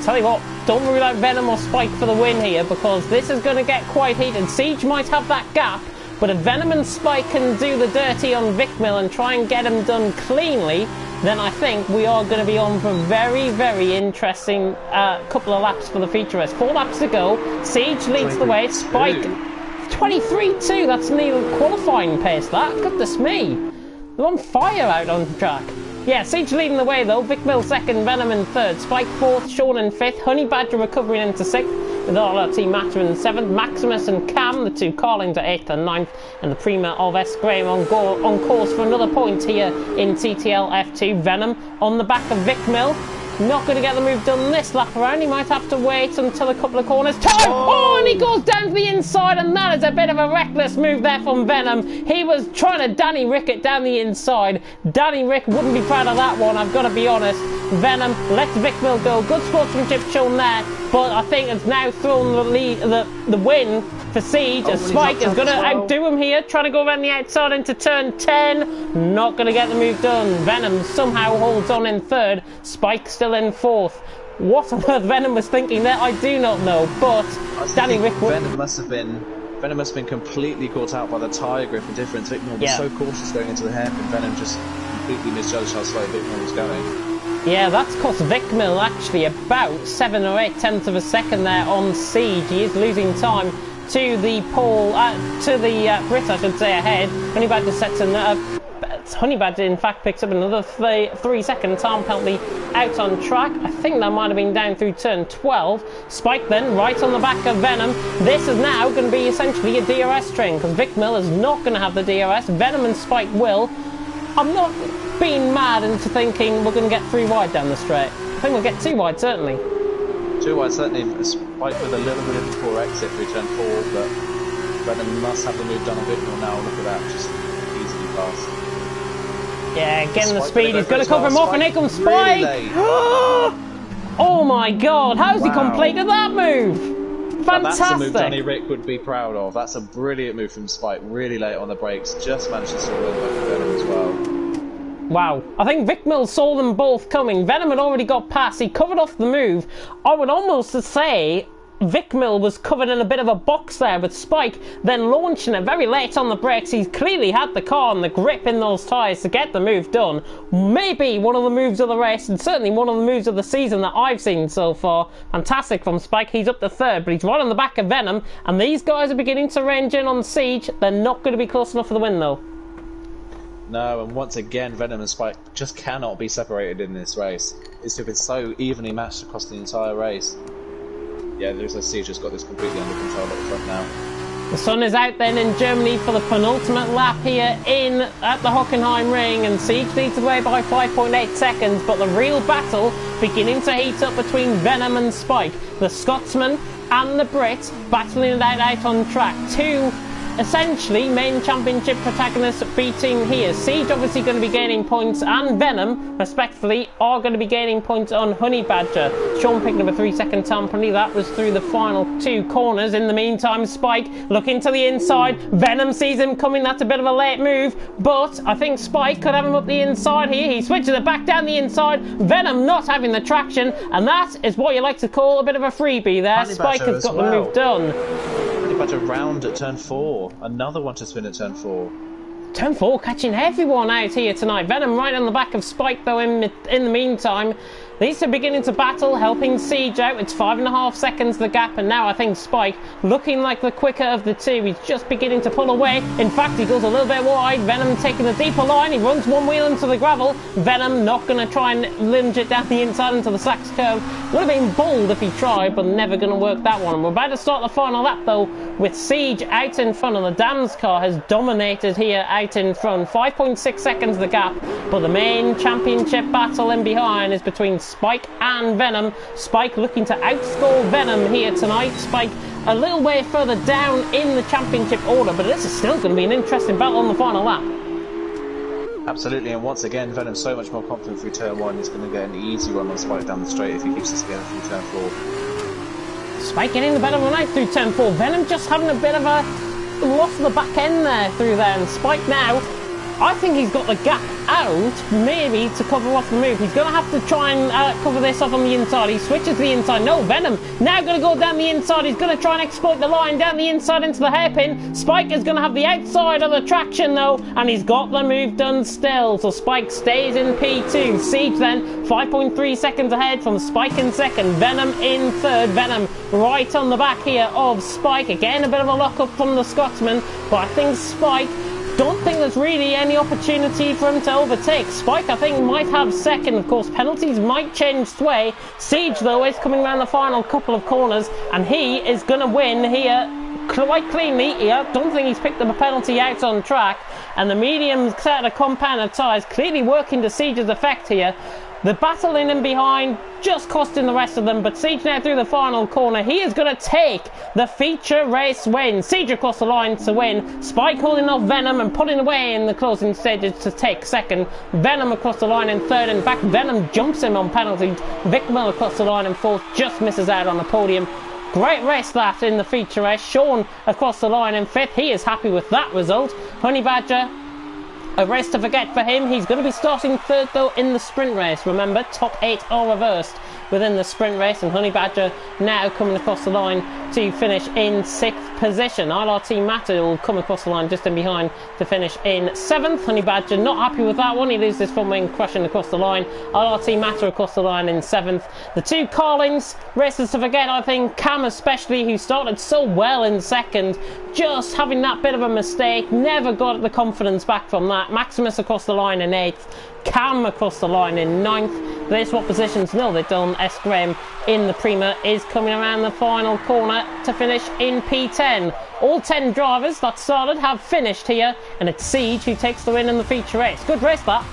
Tell you what, don't rule out Venom or Spike for the win here, because this is going to get quite heated. Siege might have that gap, but if Venom and Spike can do the dirty on Vic Mill and try and get him done cleanly, then I think we are going to be on for a very, very interesting couple of laps for the feature race. 4 laps to go. Siege leads the way. Spike, 23.2. That's nearly qualifying pace, that. Goodness me. They're on fire out on track. Yeah, Siege leading the way, though. Vic Mill second, Venom in third. Spike fourth, Sean in fifth. Honey Badger recovering into sixth, with all our team Matcher in 7th, Maximus and Cam, the two Carlings, at 8th and 9th, and the Prima of S. Graham on course for another point here in TTL F2. Venom on the back of Vic Mill. Not going to get the move done this lap around. He might have to wait until a couple of corners. Time! Oh, and he goes down to the inside, and that is a bit of a reckless move there from Venom. He was trying to Danny Rick it down the inside. Danny Rick wouldn't be proud of that one, I've got to be honest. Venom lets Vic Mill go. Good sportsmanship shown there, but I think it's now thrown the win for Siege, as Spike is going to outdo him here, trying to go around the outside into turn 10. Not going to get the move done. Venom somehow holds on in third. Spike still in fourth. What on earth Venom was thinking there, I do not know, but Danny Rick... Venom must have been completely caught out by the tyre grip and difference. Vic Mill was so cautious going into the hairpin. Venom just completely misjudged how slow Vic Mill was going. Yeah, that's cost Vic Mill actually about 7 or 8 tenths of a second there on Siege. He is losing time to the Brit, I should say, ahead. Honey Badger sets in Honey Badger, in fact, picks up another 3 seconds. Time penalty out on track. I think that might have been down through turn 12. Spike then, right on the back of Venom. This is now going to be essentially a DRS train, because Vic Mill is not going to have the DRS. Venom and Spike will. I'm not being mad into thinking we're going to get 3 wide down the straight. I think we'll get 2 wide, certainly. 2 wide, certainly. Spike with a little bit of a poor exit through turn 4, but Venom must have the move done a bit more now. Look at that, just easily past. Yeah, getting the speed. He's going to cover him off, and here comes Spike. Really oh my God! How's he completed that move? Fantastic. That's a move Danny Rick would be proud of. That's a brilliant move from Spike. Really late on the brakes. Just managed to stall them with Venom as well. Wow. I think Vic Mill saw them both coming. Venom had already got past. He covered off the move. I would almost say Vic Mill was covered in a bit of a box there, with Spike then launching it very late on the brakes. He's clearly had the car and the grip in those tyres to get the move done. Maybe one of the moves of the race, and certainly one of the moves of the season that I've seen so far. Fantastic from Spike. He's up to third, but he's right on the back of Venom, and these guys are beginning to range in on Siege. They're not going to be close enough for the win, though. No, and once again, Venom and Spike just cannot be separated in this race. It's been so evenly matched across the entire race. Yeah, there's a Siege just got this completely under control at the front now. The sun is out then in Germany for the penultimate lap here at the Hockenheim Ring, and Siege leads the way by 5.8 seconds, but the real battle beginning to heat up between Venom and Spike. The Scotsman and the Brit battling it out on track. 2 essentially main championship protagonists beating here. Siege obviously going to be gaining points, and Venom respectfully are going to be gaining points on Honey Badger. Sean picking up a 3-second time penalty. That was through the final 2 corners. In the meantime, Spike looking to the inside. Venom sees him coming. That's a bit of a late move, but I think Spike could have him up the inside here. He switches it back down the inside. Venom not having the traction, and that is what you like to call a bit of a freebie there. Spike has got the move done. Badger round at turn 4. Another one to spin at turn 4. Turn 4 catching everyone out here tonight. Venom right on the back of Spike though in the meantime. These are beginning to battle, helping Siege out. It's 5.5 seconds the gap, and now I think Spike, looking like the quicker of the two, he's just beginning to pull away. In fact, he goes a little bit wide. Venom taking the deeper line. He runs one wheel into the gravel. Venom not going to try and lunge it down the inside into the Sachs curve. Would have been bold if he tried, but never going to work that one. And we're about to start the final lap though, with Siege out in front, and the Dam's car has dominated here out in front. 5.6 seconds the gap, but the main championship battle in behind is between Spike and Venom. Spike looking to outscore Venom here tonight. Spike a little way further down in the championship order, but this is still going to be an interesting battle on the final lap. Absolutely, and once again, Venom's so much more confident through turn 1. He's going to get an easy run on Spike down the straight if he keeps this together through turn 4. Spike getting the better run out through turn 4. Venom just having a bit of a loss of the back end there through there, and Spike now, I think he's got the gap out, maybe, to cover off the move. He's going to have to try and cover this off on the inside. He switches to the inside. No, Venom now going to go down the inside. He's going to try and exploit the line down the inside into the hairpin. Spike is going to have the outside of the traction, though, and he's got the move done still. So Spike stays in P2. Siege then, 5.3 seconds ahead from Spike in second. Venom in third. Venom right on the back here of Spike. Again, a bit of a lock-up from the Scotsman, but I think Spike, don't think there's really any opportunity for him to overtake. Spike, I think, might have second. Of course, penalties might change sway. Siege, though, is coming around the final couple of corners, and he is going to win here quite cleanly. I don't think he's picked up a penalty out on track, and the medium set of compound tyres clearly working to Siege's effect here. The battle in and behind just costing the rest of them, but Siege now through the final corner. He is going to take the feature race win. Siege across the line to win. Spike holding off Venom and putting away in the closing stages to take second. Venom across the line in third. In fact, Venom jumps him on penalties. Vic Mill across the line in fourth, just misses out on the podium. Great race that in the feature race. Sean across the line in fifth. He is happy with that result. Honey Badger, a race to forget for him. He's going to be starting third though in the sprint race. Remember, top 8 are reversed within the sprint race, and Honey Badger now coming across the line to finish in 6th position. LRT Matter will come across the line just in behind to finish in 7th. Honey Badger not happy with that one. He loses his front wing, crushing across the line. LRT Matter across the line in 7th. The two Carlings, races to forget, I think. Cam especially, who started so well in second, just having that bit of a mistake, never got the confidence back from that. Maximus across the line in 8th. Cam across the line in 9th. They swap positions. No, they don't. S. Graham in the Prima is coming around the final corner to finish in P10. All 10 drivers that started have finished here, and it's Siege who takes the win in the feature race. Good race that.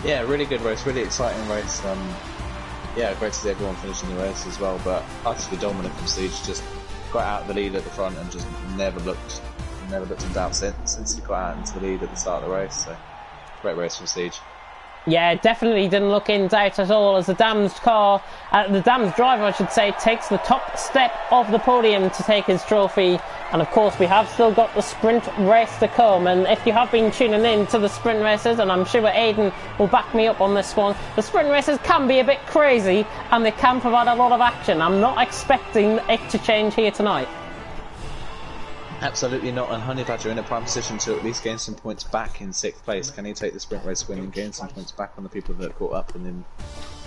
Yeah, really good race, really exciting race. Yeah, great to see everyone finishing the race as well, but utterly dominant from Siege. Just got out the lead at the front and just never looked in doubt since he got out into the lead at the start of the race. So great race from Siege. Yeah, definitely didn't look in doubt at all as the Dam's car, the Dam's driver I should say, takes the top step of the podium to take his trophy. And of course we have still got the sprint race to come, and if you have been tuning in to the sprint races, and I'm sure Aidan will back me up on this one, the sprint races can be a bit crazy and they can provide a lot of action. I'm not expecting it to change here tonight. Absolutely not, and Honey Badger in a prime position to at least gain some points back in 6th place. Can he take the sprint race win and gain some points back on the people that caught up in him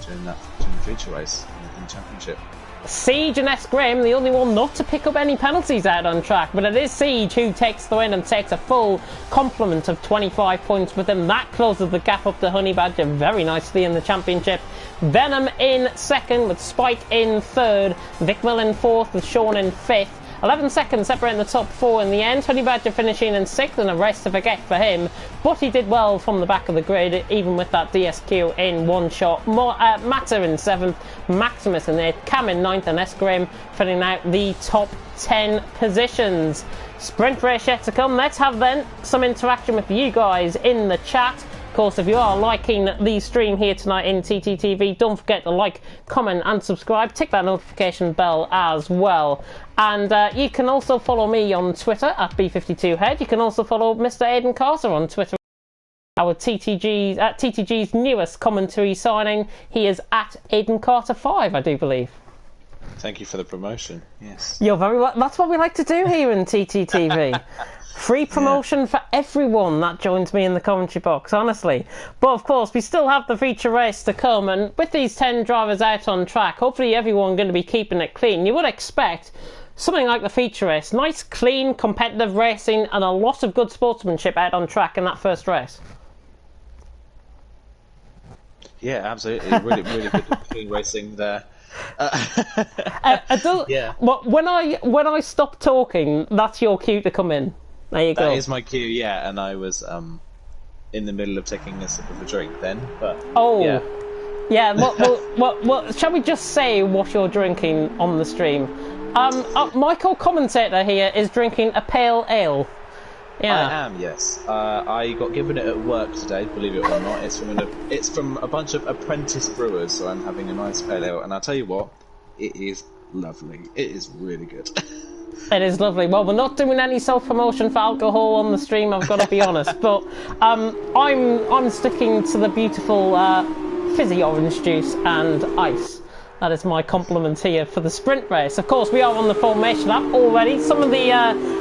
during the feature race in the championship? Siege and S. Graham, the only one not to pick up any penalties out on track, but it is Siege who takes the win and takes a full complement of 25 points with him. That closes the gap up to Honey Badger very nicely in the championship. Venom in second with Spike in third, Vic Mill in fourth with Sean in fifth. 11 seconds separating the top 4 in the end. Honey Badger finishing in 6th, and a race to forget for him. But he did well from the back of the grid, even with that DSQ in one shot. Matter in 7th, Maximus in 8th, Cam in 9th, and S. Graham filling out the top 10 positions. Sprint race yet to come. Let's have then some interaction with you guys in the chat. Of course, if you are liking the stream here tonight in TTTV, don't forget to like, comment and subscribe. Tick that notification bell as well. And you can also follow me on Twitter at B52Head. You can also follow Mr. Aidan Carter on Twitter. Our TTG's newest commentary signing. He is at Aidan Carter 5, I do believe. Thank you for the promotion. Yes. You're very well. That's what we like to do here in TTTV. Free promotion for everyone that joins me in the commentary box, honestly. But of course, we still have the feature race to come, and with these 10 drivers out on track, hopefully everyone going to be keeping it clean. You would expect something like the feature race. Nice, clean, competitive racing, and a lot of good sportsmanship out on track in that first race. Yeah, absolutely. Really, really good clean racing there. Yeah. When I stop talking, that's your cue to come in. There you go. That is my cue, yeah, and I was in the middle of taking a sip of a drink then, but yeah. Well, shall we just say what you're drinking on the stream? My co-commentator here is drinking a pale ale. Yeah. I am, yes. I got given it at work today, believe it or not. It's from a bunch of apprentice brewers, so I'm having a nice pale ale, and I'll tell you what, it is lovely. It is really good. It is lovely. Well, we're not doing any self-promotion for alcohol on the stream, I've got to be honest, but I'm sticking to the beautiful fizzy orange juice and ice. That is my compliment here for the sprint race. Of course, we are on the formation app already. Some of the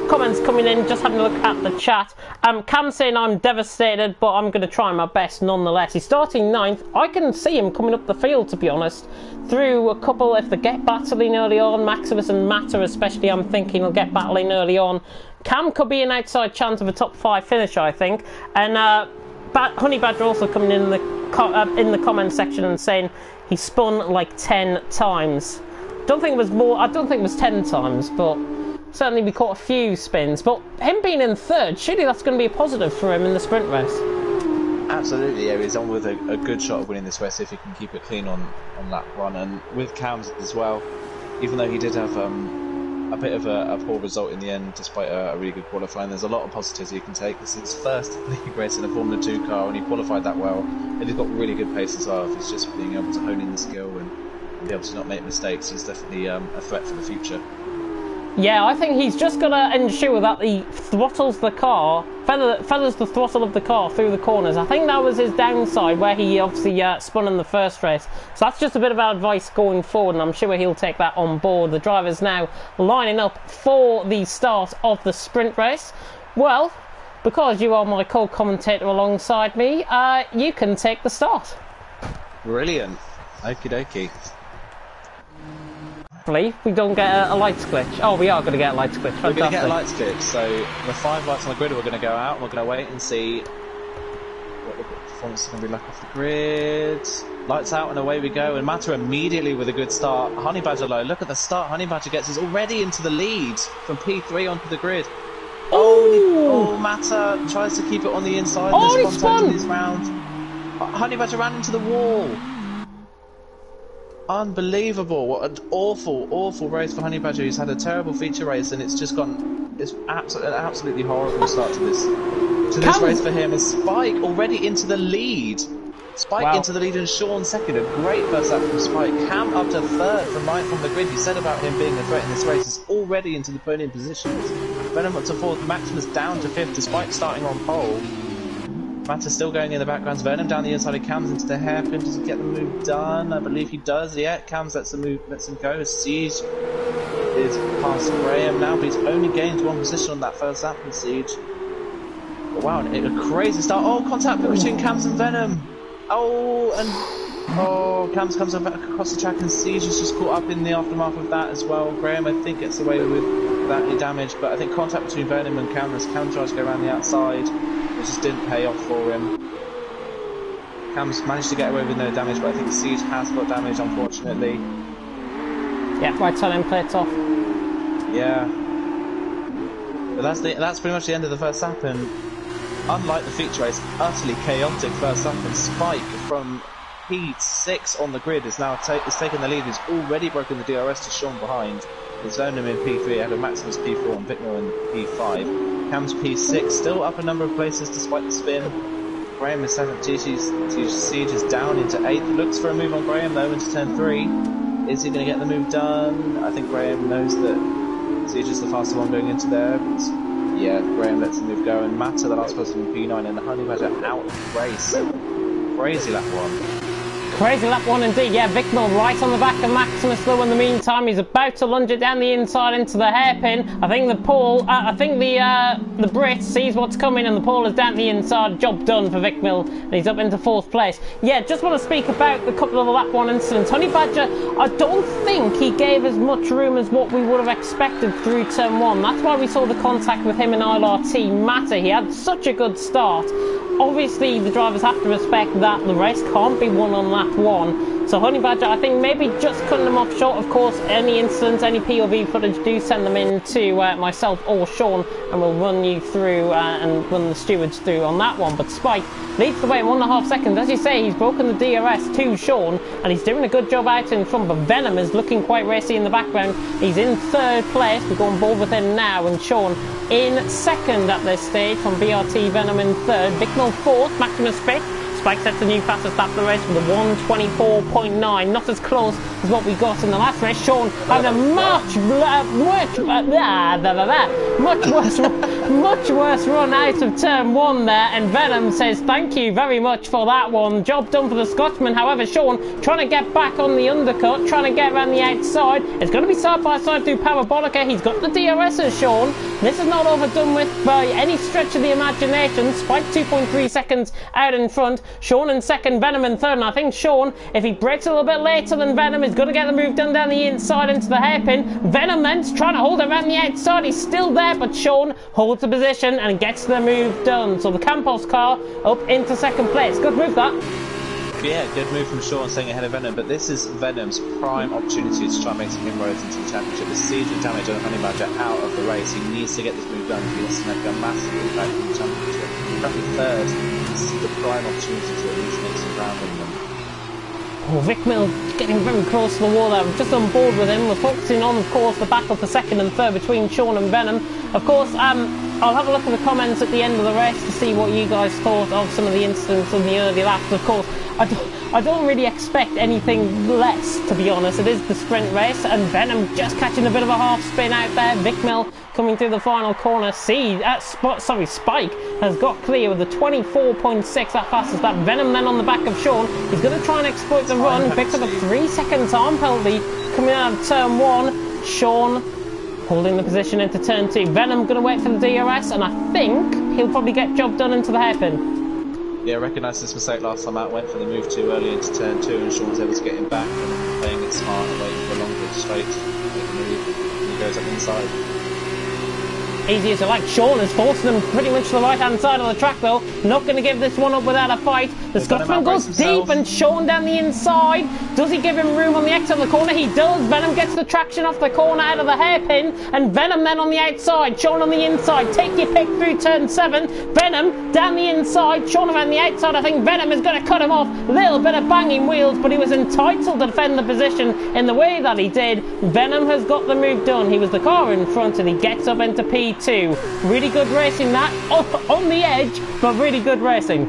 comments coming in, just having a look at the chat. Cam saying I'm devastated, but I'm going to try my best nonetheless. He's starting 9th. I can see him coming up the field, to be honest, through a couple, if they get battling early on. Maximus and Matter especially, I'm thinking, will get battling early on. Cam could be an outside chance of a top 5 finish, I think. And Honey Badger also coming in the comment section and saying he spun like 10 times. Don't think it was more. I don't think it was 10 times, but certainly we caught a few spins. But him being in 3rd, surely that's going to be a positive for him in the sprint race. Absolutely, yeah. He's on with a good shot of winning this race if he can keep it clean on lap 1, and with Cam's as well. Even though he did have a bit of a poor result in the end, despite a really good qualifying, there's a lot of positives you can take. This is his first league race in a Formula 2 car, and he qualified that well. And he's got really good pace as well. If it's just being able to hone in the skill and be able to not make mistakes, he's definitely a threat for the future. Yeah, I think he's just got to ensure that he throttles the car, feathers the throttle of the car through the corners. I think that was his downside, where he obviously spun in the first race. So that's just a bit of advice going forward, and I'm sure he'll take that on board. The driver's now lining up for the start of the sprint race. Well, because you are my co-commentator alongside me, you can take the start. Brilliant. Okie dokie. We don't get a lights glitch. Oh, we are going to get a lights glitch. Fantastic. We're going to get a lights glitch, so the 5 lights on the grid are going to go out, and we're going to wait and see what the performance is going to be like off the grid. Lights out and away we go, and Matter immediately with a good start. Honey Badger low, look at the start Honey Badger gets. He's already into the lead from P3 onto the grid. Oh, Matter tries to keep it on the inside this round. Honey Badger ran into the wall. Unbelievable. What an awful race for Honey Badger, who's had a terrible feature race, and it's just gone. It's an absolutely horrible start to this race for him. And Spike already into the lead. Spike into the lead, and Sean 2nd. A great first lap from Spike. Cam up to 3rd from 9th from the grid. You said about him being a threat in this race. Is already into the podium positions. Venom up to 4th. Maximus down to 5th, despite starting on pole. Matter's still going in the background. Venom down the inside of Cam's into the hairpin. Does he get the move done? I believe he does. Yeah, Cam's lets him go. Siege is past Graham now, but he's only gained 1 position on that first lap from Siege. But wow, a crazy start. Oh, contact between Cam's and Venom. Cam's comes back across the track, and Siege is just caught up in the aftermath of that as well. Graham, I think, gets away without any damage, but I think contact between Venom and Cam, as Cam tries to go around the outside, which just didn't pay off for him. Cam's managed to get away with no damage, but I think Siege has got damage, unfortunately. Yeah, right side end plate's off. Yeah. But that's pretty much the end of the first lap, and unlike the feature race, utterly chaotic first lap, and Spike from P6 on the grid is now taking the lead. He's already broken the DRS to Sean behind. He's owned him in P3 ahead of Maximus P4 and Victor in P5. Cam's P6 still up a number of places despite the spin. Graham is 7th. Siege is down into 8th. Looks for a move on Graham though into turn 3. Is he going to get the move done? I think Graham knows that Siege is the faster one going into there. But yeah, Graham lets the move go, and Matter, the last person in P9, and the Honey Badger out of the race. Crazy lap 1. Crazy lap one indeed. Yeah, Vic Mill right on the back of Maximus though in the meantime. He's about to lunge it down the inside into the hairpin. I think the Brit sees what's coming and the pole is down the inside. Job done for Vic Mill and he's up into 4th place. Yeah, just want to speak about a couple of the lap one incidents. Honey Badger, I don't think he gave as much room as what we would have expected through turn 1. That's why we saw the contact with him and ILRT matter. He had such a good start. Obviously, the drivers have to respect that the race can't be won on lap 1. So Honey Badger, I think maybe just cutting them off short. Of course, any incidents, any POV footage, do send them in to myself or Sean, and we'll run you through and run the stewards through on that one. But Spike leads the way in 1.5 seconds. As you say, he's broken the DRS to Sean, and he's doing a good job out in front. But Venom is looking quite racy in the background. He's in 3rd place. We're going ball with him now, and Sean in 2nd at this stage from BRT. Venom in 3rd. Vic Mill 4th. Maximus 5th. Spike sets a new fastest lap of the race with a 1:24.9, not as close as what we got in the last race. Sean having a much worse run out of turn 1 there, and Venom says thank you very much for that one. Job done for the Scotsman. However, Sean trying to get back on the undercut, trying to get around the outside. It's going to be side by side through Parabolica. He's got the DRSs, Sean. This is not overdone with by any stretch of the imagination. Spike 2.3 seconds out in front. Sean in 2nd, Venom in 3rd, and I think Sean, if he breaks a little bit later than Venom, is going to get the move done down the inside into the hairpin. Venom then's trying to hold it around the outside. He's still there, but Sean holds the position and gets the move done. So the Campos car up into 2nd place. Good move, that. Yeah, good move from Sean staying ahead of Venom, but this is Venom's prime opportunity to try and make some inroads into the championship. The siege and damage on Honey Badger out of the race. He needs to get this move done if he wants to make a massive impact in the championship. Currently 3rd, this is the prime opportunity to at least make some ground on them. Oh, Vic Mill getting very close to the wall there. We're just on board with him. We're focusing on, of course, the battle for 2nd and 3rd between Sean and Venom. Of course, I'll have a look at the comments at the end of the race to see what you guys thought of some of the incidents in the early laps. Of course, I don't really expect anything less, to be honest. It is the sprint race, and Venom just catching a bit of a half spin out there. Vic Mill coming through the final corner. Spike has got clear with the 24.6 at fastest lap. Venom then on the back of Sean. He's going to try and exploit the run. Picks up a 3-second time penalty coming out of turn 1. Sean holding the position into turn 2. Venom going to wait for the DRS, and I think he'll probably get job done into the hairpin. Yeah, recognised this mistake last time out, went for the move too early into turn 2, and Sean was able to get him back and playing it smart and waiting for a longer straight to make a move, and he goes up inside. Easy as you like. Sean is forcing them pretty much to the right hand side of the track though. Not going to give this one up without a fight. The Scotsman goes deep and Sean down the inside. Does he give him room on the exit of the corner? He does. Venom gets the traction off the corner out of the hairpin, and Venom then on the outside. Sean on the inside. Take your pick through turn 7. Venom down the inside. Sean around the outside. I think Venom is going to cut him off. Little bit of banging wheels, but he was entitled to defend the position in the way that he did. Venom has got the move done. He was the car in front and he gets up into P2. Really good racing that, on the edge, but really good racing.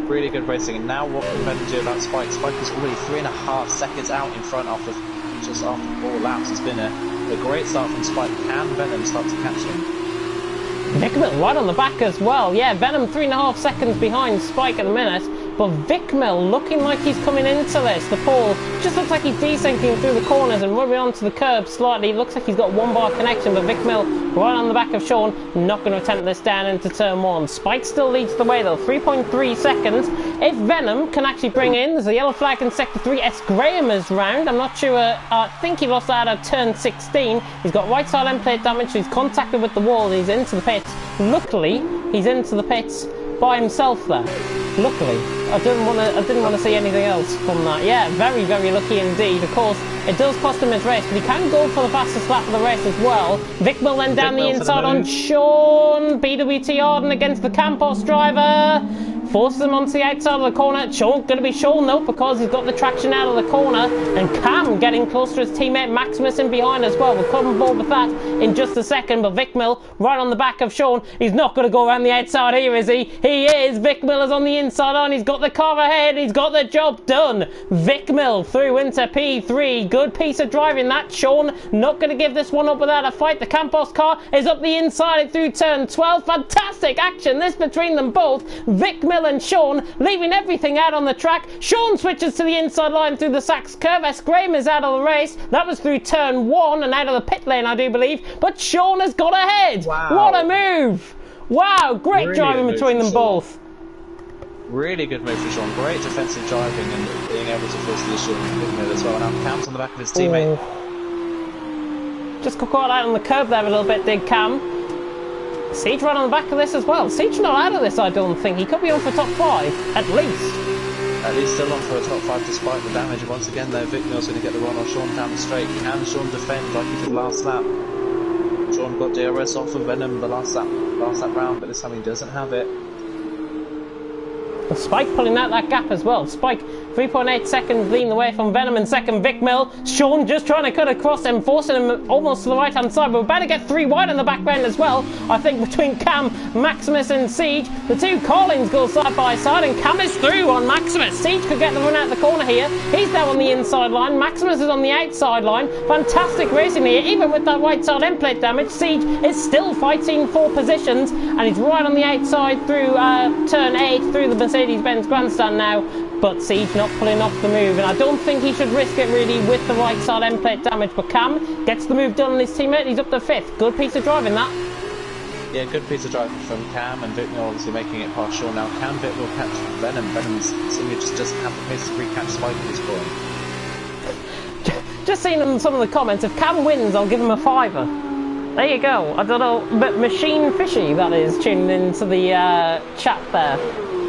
Really good racing, and now what can Venom do about Spike? Spike is already 3.5 seconds out in front after just after 4 laps. It's been a great start from Spike. Can Venom start to catch him? Vic Mill right on the back as well. Yeah, Venom 3.5 seconds behind Spike at the minute. But Vic Mill looking like he's coming into this. The pole just looks like he's desyncing through the corners and rubbing onto the curb slightly. Looks like he's got 1 bar connection, but Vic Mill right on the back of Sean. Not going to attempt this down into turn 1. Spike still leads the way though, 3.3 seconds. If Venom can actually bring in, there's a yellow flag in sector 3. S. Graham is round. I'm not sure. I think he lost that at turn 16. He's got right side end plate damage. So he's contacted with the wall and he's into the pits. Luckily, he's into the pits by himself there. Luckily, I didn't want to see anything else from that. Yeah, very, very lucky indeed. Of course, it does cost him his race, but he can go for the fastest lap of the race as well. Vic Mill then down the inside on Sean. BWT Arden against the Campos driver. Forces him onto the outside of the corner. Sean going to be Sean though, because he's got the traction out of the corner. And Cam getting close to his teammate Maximus in behind as well. We'll come on board with that in just a second. But Vic Mill right on the back of Sean. He's not going to go around the outside here, is he? He is. Vic Mill is on the inside on. He's got the car ahead. He's got the job done. Vic Mill through into P3. Good piece of driving that. Sean not going to give this one up without a fight. The Campos car is up the inside through turn 12. Fantastic action this between them both. Vic Mill Mel and Sean, leaving everything out on the track. Sean switches to the inside line through the Sachs curve. S. Graham is out of the race. That was through turn 1 and out of the pit lane, I do believe. But Sean has got ahead. Wow. What a move. Wow, great really driving between them both. Really good move for Sean. Great defensive driving and being able to force the issue as well. Now Cam's on the back of his teammate. Just got caught out on the curb there a little bit, did Cam. Siege right on the back of this as well. Siege not out of this, I don't think. He could be on for top 5, at least. At least still on for a top 5 despite the damage. Once again though, Victor's going to get the run on Sean down the straight. Can Sean defend like he did last lap? Sean got DRS off of Venom the last lap round, but this time he doesn't have it. Spike pulling out that gap as well. Spike 3.8 seconds leading the way from Venom and second Vic Mill. Sean just trying to cut across them, forcing him almost to the right hand side, but we're about to get 3 wide on the back end as well. I think between Cam, Maximus and Siege, the two Collins go side by side and Cam is through on Maximus. Siege could get the run out the corner here. He's now on the inside line. Maximus is on the outside line. Fantastic racing here. Even with that right side end plate damage, Siege is still fighting for positions and he's right on the outside through turn 8 through the Mercedes-Benz grandstand now, but Siege not pulling off the move, and I don't think he should risk it really with the right side end plate damage, but Cam gets the move done on his teammate. He's up to 5th. Good piece of driving that. Yeah, good piece of driving from Cam, and Victor obviously making it past Sean. Now Cam Vic will catch Venom. Venom just doesn't have the pace to re-catch Spike at this point. Just seeing some of the comments, if Cam wins I'll give him a $5. There you go. I don't know, but Machine Fishy, that is, tuning into the chat there.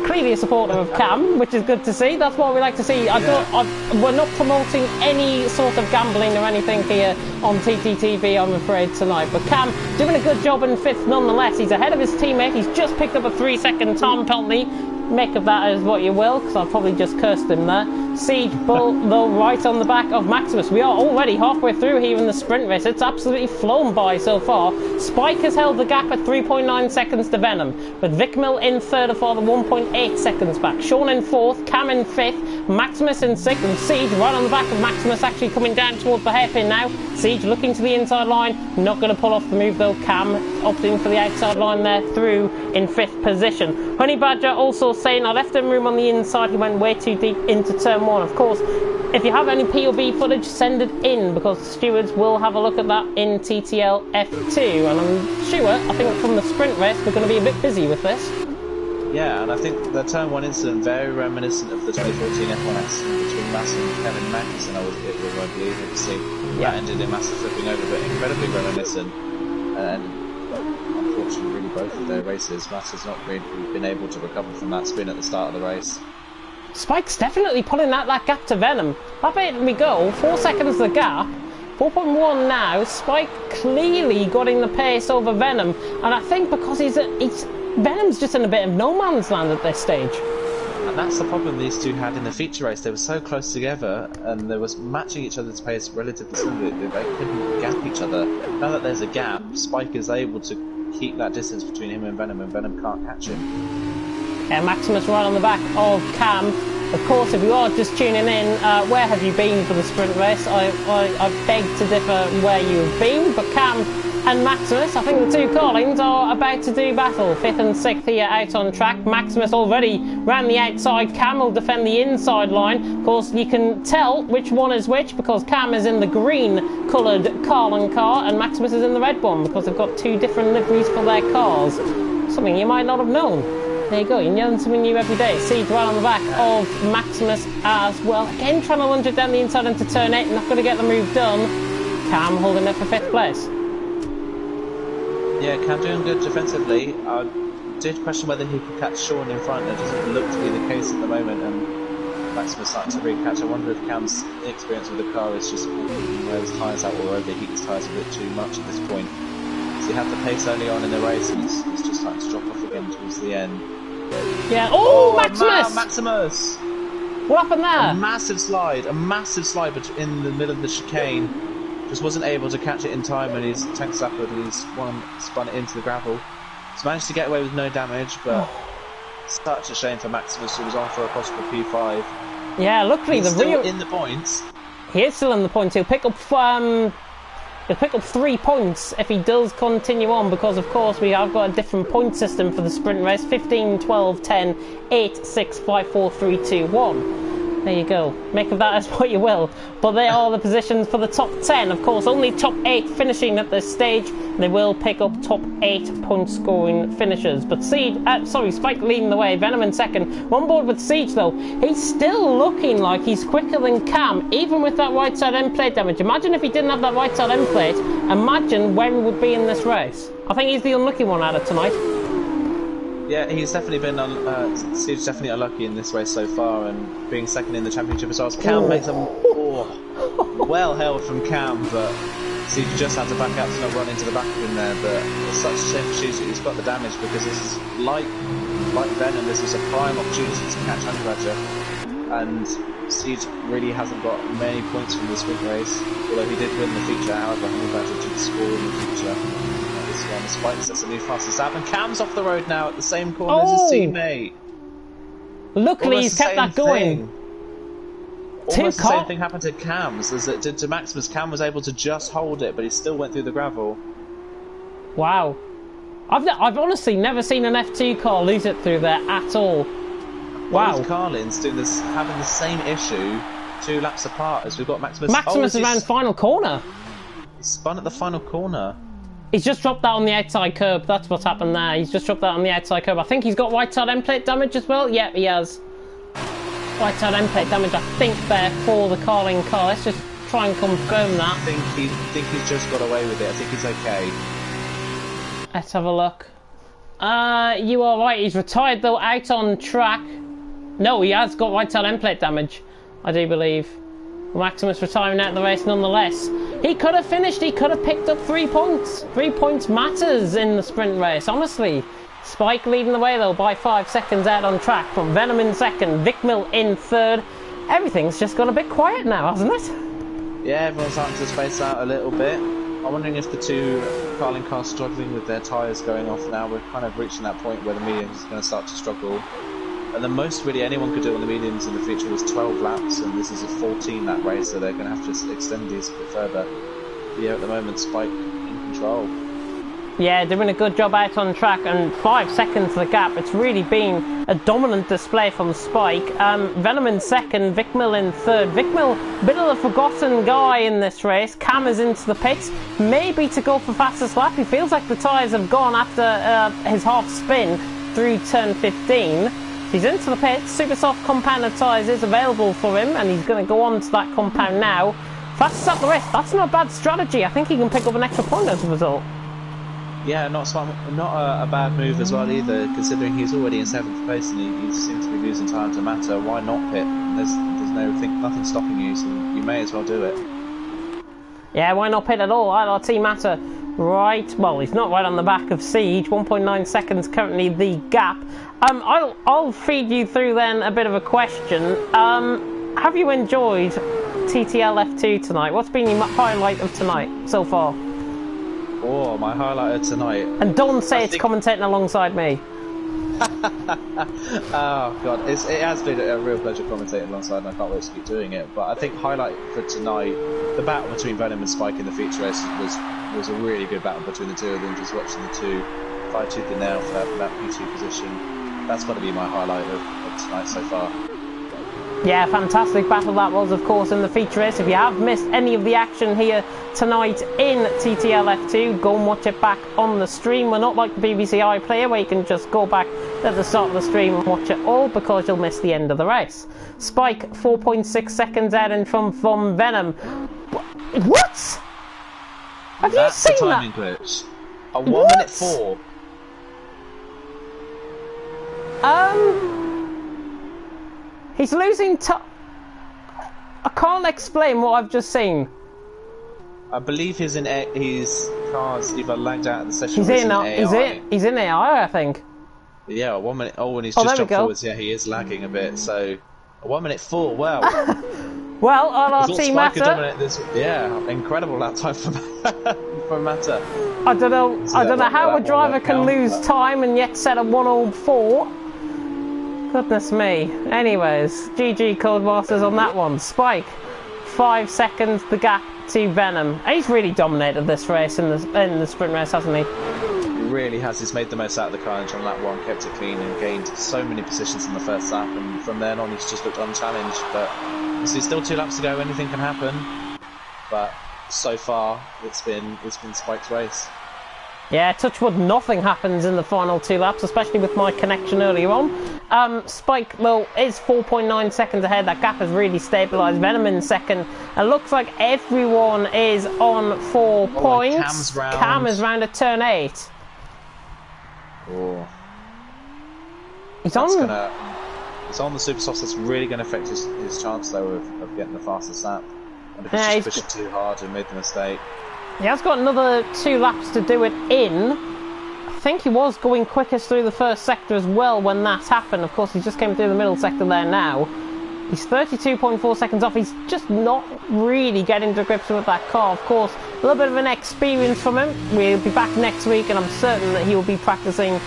Clearly a supporter of Cam, which is good to see. That's what we like to see. We're not promoting any sort of gambling or anything here on TTTV, I'm afraid, tonight. But Cam doing a good job in 5th nonetheless. He's ahead of his teammate. He's just picked up a 3-second time penalty. Make of that as what you will, because I've probably just cursed him there. Siege Bull, though, right on the back of Maximus. We are already halfway through here in the sprint race. It's absolutely flown by so far. Spike has held the gap at 3.9 seconds to Venom, with Vic Mill in 3rd of father 1.8 seconds back. Sean in 4th, Cam in 5th, Maximus in 6th, and Siege right on the back of Maximus, actually coming down towards the hairpin now. Siege looking to the inside line, not going to pull off the move though. Cam opting for the outside line there, through in 5th position. Honey Badger also saying I left him room on the inside, he went way too deep into turn 1. Of course, if you have any POV footage, send it in, because the stewards will have a look at that in TTL F2, and I'm sure, I think from the sprint race, we're going to be a bit busy with this. Yeah, and I think the turn 1 incident very reminiscent of the 2014 F1 accident between Mass and Kevin Magnussen, I believe, obviously. That ended in Massa flipping over, but incredibly reminiscent. And unfortunately, really both of their races, Massa's not really been able to recover from that spin at the start of the race. Spike's definitely pulling out that gap to Venom. Up it we go, 4 seconds the gap. 4.1 now. Spike clearly getting the pace over Venom, and I think because Venom's just in a bit of no man's land at this stage. And that's the problem these two had in the feature race. They were so close together, and they was matching each other's pace relatively similarly. They couldn't gap each other. Now that there's a gap, Spike is able to keep that distance between him and Venom can't catch him. Yeah, Maximus right on the back of Cam. Of course, if you are just tuning in, where have you been for the sprint race? I beg to differ where you've been, but Cam and Maximus, I think the two Collins are about to do battle. 5th and 6th here out on track. Maximus already ran the outside. Cam will defend the inside line. Of course, you can tell which one is which, because Cam is in the green coloured Carlin car and Maximus is in the red one, because they've got 2 different liveries for their cars. Something you might not have known. There you go, you learn something new every day. Siege right on the back of Maximus as well. Again, trying to lunge it down the inside into turn 8. Not going to get the move done. Cam holding it for 5th place. Yeah, Cam doing good defensively. I did question whether he could catch Sean in front. It doesn't look to be the case at the moment, and Maximus starting to re-catch. I wonder if Cam's experience with the car is just wear his tyres out or overheat his tyres a bit too much at this point. So he had the pace early on in the race, and he's just starting to drop off again towards the end. Yeah. Oh, Maximus! Maximus! What happened there? A massive slide in the middle of the chicane. Just wasn't able to catch it in time, and his tank slapper, he's spun it into the gravel. He's managed to get away with no damage, but such a shame for Maximus, who was on for a possible P5. Yeah, luckily he's still in the points. He is still in the points. He'll pick up He'll pick up 3 points if he does continue on, because of course we have got a different point system for the sprint race. 15, 12, 10, 8, 6, 5, 4, 3, 2, 1. There you go. Make of that as what you will. But they are the positions for the top 10. Of course, only top 8 finishing at this stage. They will pick up top 8 point-scoring finishers. But Spike leading the way. Venom in second. On board with Siege, though. He's still looking like he's quicker than Cam, even with that right side end plate damage. Imagine if he didn't have that right side end plate. Imagine where he would be in this race. I think he's the unlucky one out of tonight. Yeah, he's definitely been Siege definitely unlucky in this race so far, and being second in the championship as well. Cam makes a well held from Cam, but Siege just had to back out to not run into the back of him there. But it's such a shame for Siege that he's got the damage, because this is like Venom. This is a prime opportunity to catch Honey Badger, and Siege really hasn't got many points from this sprint race. Although he did win the feature, however, Honey Badger did score in the feature. Spike sets a new fastest lap, and Cam's off the road now at the same corner as his teammate. Luckily, he's kept that going. Almost the same thing happened to Cam's as it did to Maximus. Cam was able to just hold it, but he still went through the gravel. Wow. I've honestly never seen an F2 car lose it through there at all. Wow. Both Carlins doing this, having the same issue 2 laps apart as we've got Maximus. Maximus around final corner. He spun at the final corner. He's just dropped that on the outside curb. That's what's happened there. He's just dropped that on the outside curb. I think he's got right side end plate damage as well. Yep, he has. Right side end plate damage, I think, there for the Carlin car. Let's just try and confirm that. I think he's just got away with it. I think he's okay. Let's have a look. You are right. He's retired, though, out on track. No, he has got right side end plate damage, I do believe. Maximus retiring out of the race nonetheless. He could have finished, he could have picked up 3 points. 3 points matters in the sprint race, honestly. Spike leading the way though by 5 seconds out on track, from Venom in second, Vicmil in third. Everything's just got a bit quiet now, hasn't it? Yeah, everyone's starting to space out a little bit. I'm wondering if the 2 Carlin cars struggling with their tyres going off now. We're kind of reaching that point where the mediums is going to start to struggle. And the most really anyone could do on the mediums in the future was 12 laps, and this is a 14 lap race, so they're going to have to extend these a bit further. But yeah, at the moment, Spike in control. Yeah, doing a good job out on track, and 5 seconds the gap. It's really been a dominant display from Spike. Venom in second, Vicmil in third. Vicmil, bit of a forgotten guy in this race. Cam is into the pits, maybe to go for fastest lap. He feels like the tyres have gone after his half spin through turn 15. He's into the pits. Super soft compounded tyres is available for him, and he's going to go on to that compound now. Fastest up the race. That's not a bad strategy. I think he can pick up an extra point as a result. Yeah, not a bad move as well either, considering he's already in 7th place and he seems to be losing time to Matter. Why not pit? There's nothing stopping you, so you may as well do it. Yeah, why not pit at all? LRT Matter. Right, well, he's not right on the back of Siege. 1.9 seconds currently the gap. I'll feed you through then a bit of a question. Have you enjoyed TTL F2 tonight? What's been your highlight of tonight so far? Oh, my highlight of tonight. And don't say it's commentating alongside me. Oh god, it has been a real pleasure commentating alongside, and I can't wait to keep doing it. But I think highlight for tonight, the battle between Venom and Spike in the feature race was a really good battle between the 2 of them. Just watching the 2 fight tooth and nail for that P2 position. That's got to be my highlight of tonight so far. Yeah, fantastic battle that was, of course, in the feature race. If you have missed any of the action here tonight in TTL F2, go and watch it back on the stream. We're not like the BBC iPlayer where you can just go back at the start of the stream and watch it all, because you'll miss the end of the race. Spike 4.6 seconds out in from Venom. What? Have you seen that? That's a timing glitch. A 1 minute 4. He's losing time. I can't explain what I've just seen. I believe his car's either lagged out of the session. He's in AI, I think. Yeah, 1 minute. Oh, and he's just jumped forwards. Yeah, he is lagging a bit. So, a 1 minute 4. Wow. Well, LRT Matter. Yeah, incredible lap time for Matter. I don't know how a driver can lose time and yet set a 104. Goodness me. Anyways, GG Codemasters on that one. Spike, 5 seconds the gap to Venom. He's really dominated this race in the sprint race, hasn't he? He really has. He's made the most out of the carnage on lap 1, kept it clean and gained so many positions in the first lap, and from then on he's just looked unchallenged. But there's still 2 laps to go, anything can happen. But so far it's been Spike's race. Yeah, touch wood, nothing happens in the final 2 laps, especially with my connection earlier on. Spike, though, is 4.9 seconds ahead. That gap has really stabilised. Venom in second. It looks like everyone is on 4 points. Cam is round at turn 8. Oh. He's on the super softs. That's really going to affect his chance, though, of getting the fastest lap. And if he's just pushing too hard and made the mistake. He has got another 2 laps to do it in. I think he was going quickest through the first sector as well when that happened. Of course, he just came through the middle sector there now. He's 32.4 seconds off. He's just not really getting to grips with that car. Of course, a little bit of an experience from him. We'll be back next week, and I'm certain that he will be practicing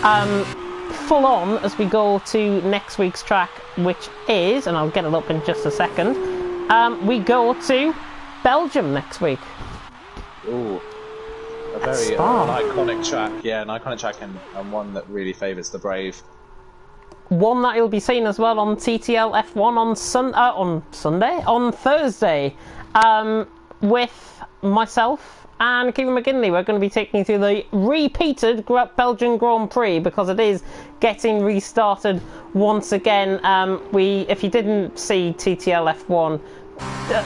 full on as we go to next week's track, which is, and I'll get it up in just a second, we go to Belgium next week. Ooh, a very an iconic track, yeah, an iconic track, and one that really favours the brave. One that you'll be seeing as well on TTL F1 on Thursday, with myself and Kevin McGinley. We're going to be taking you through the repeated Belgian Grand Prix because it is getting restarted once again. If you didn't see TTL F1,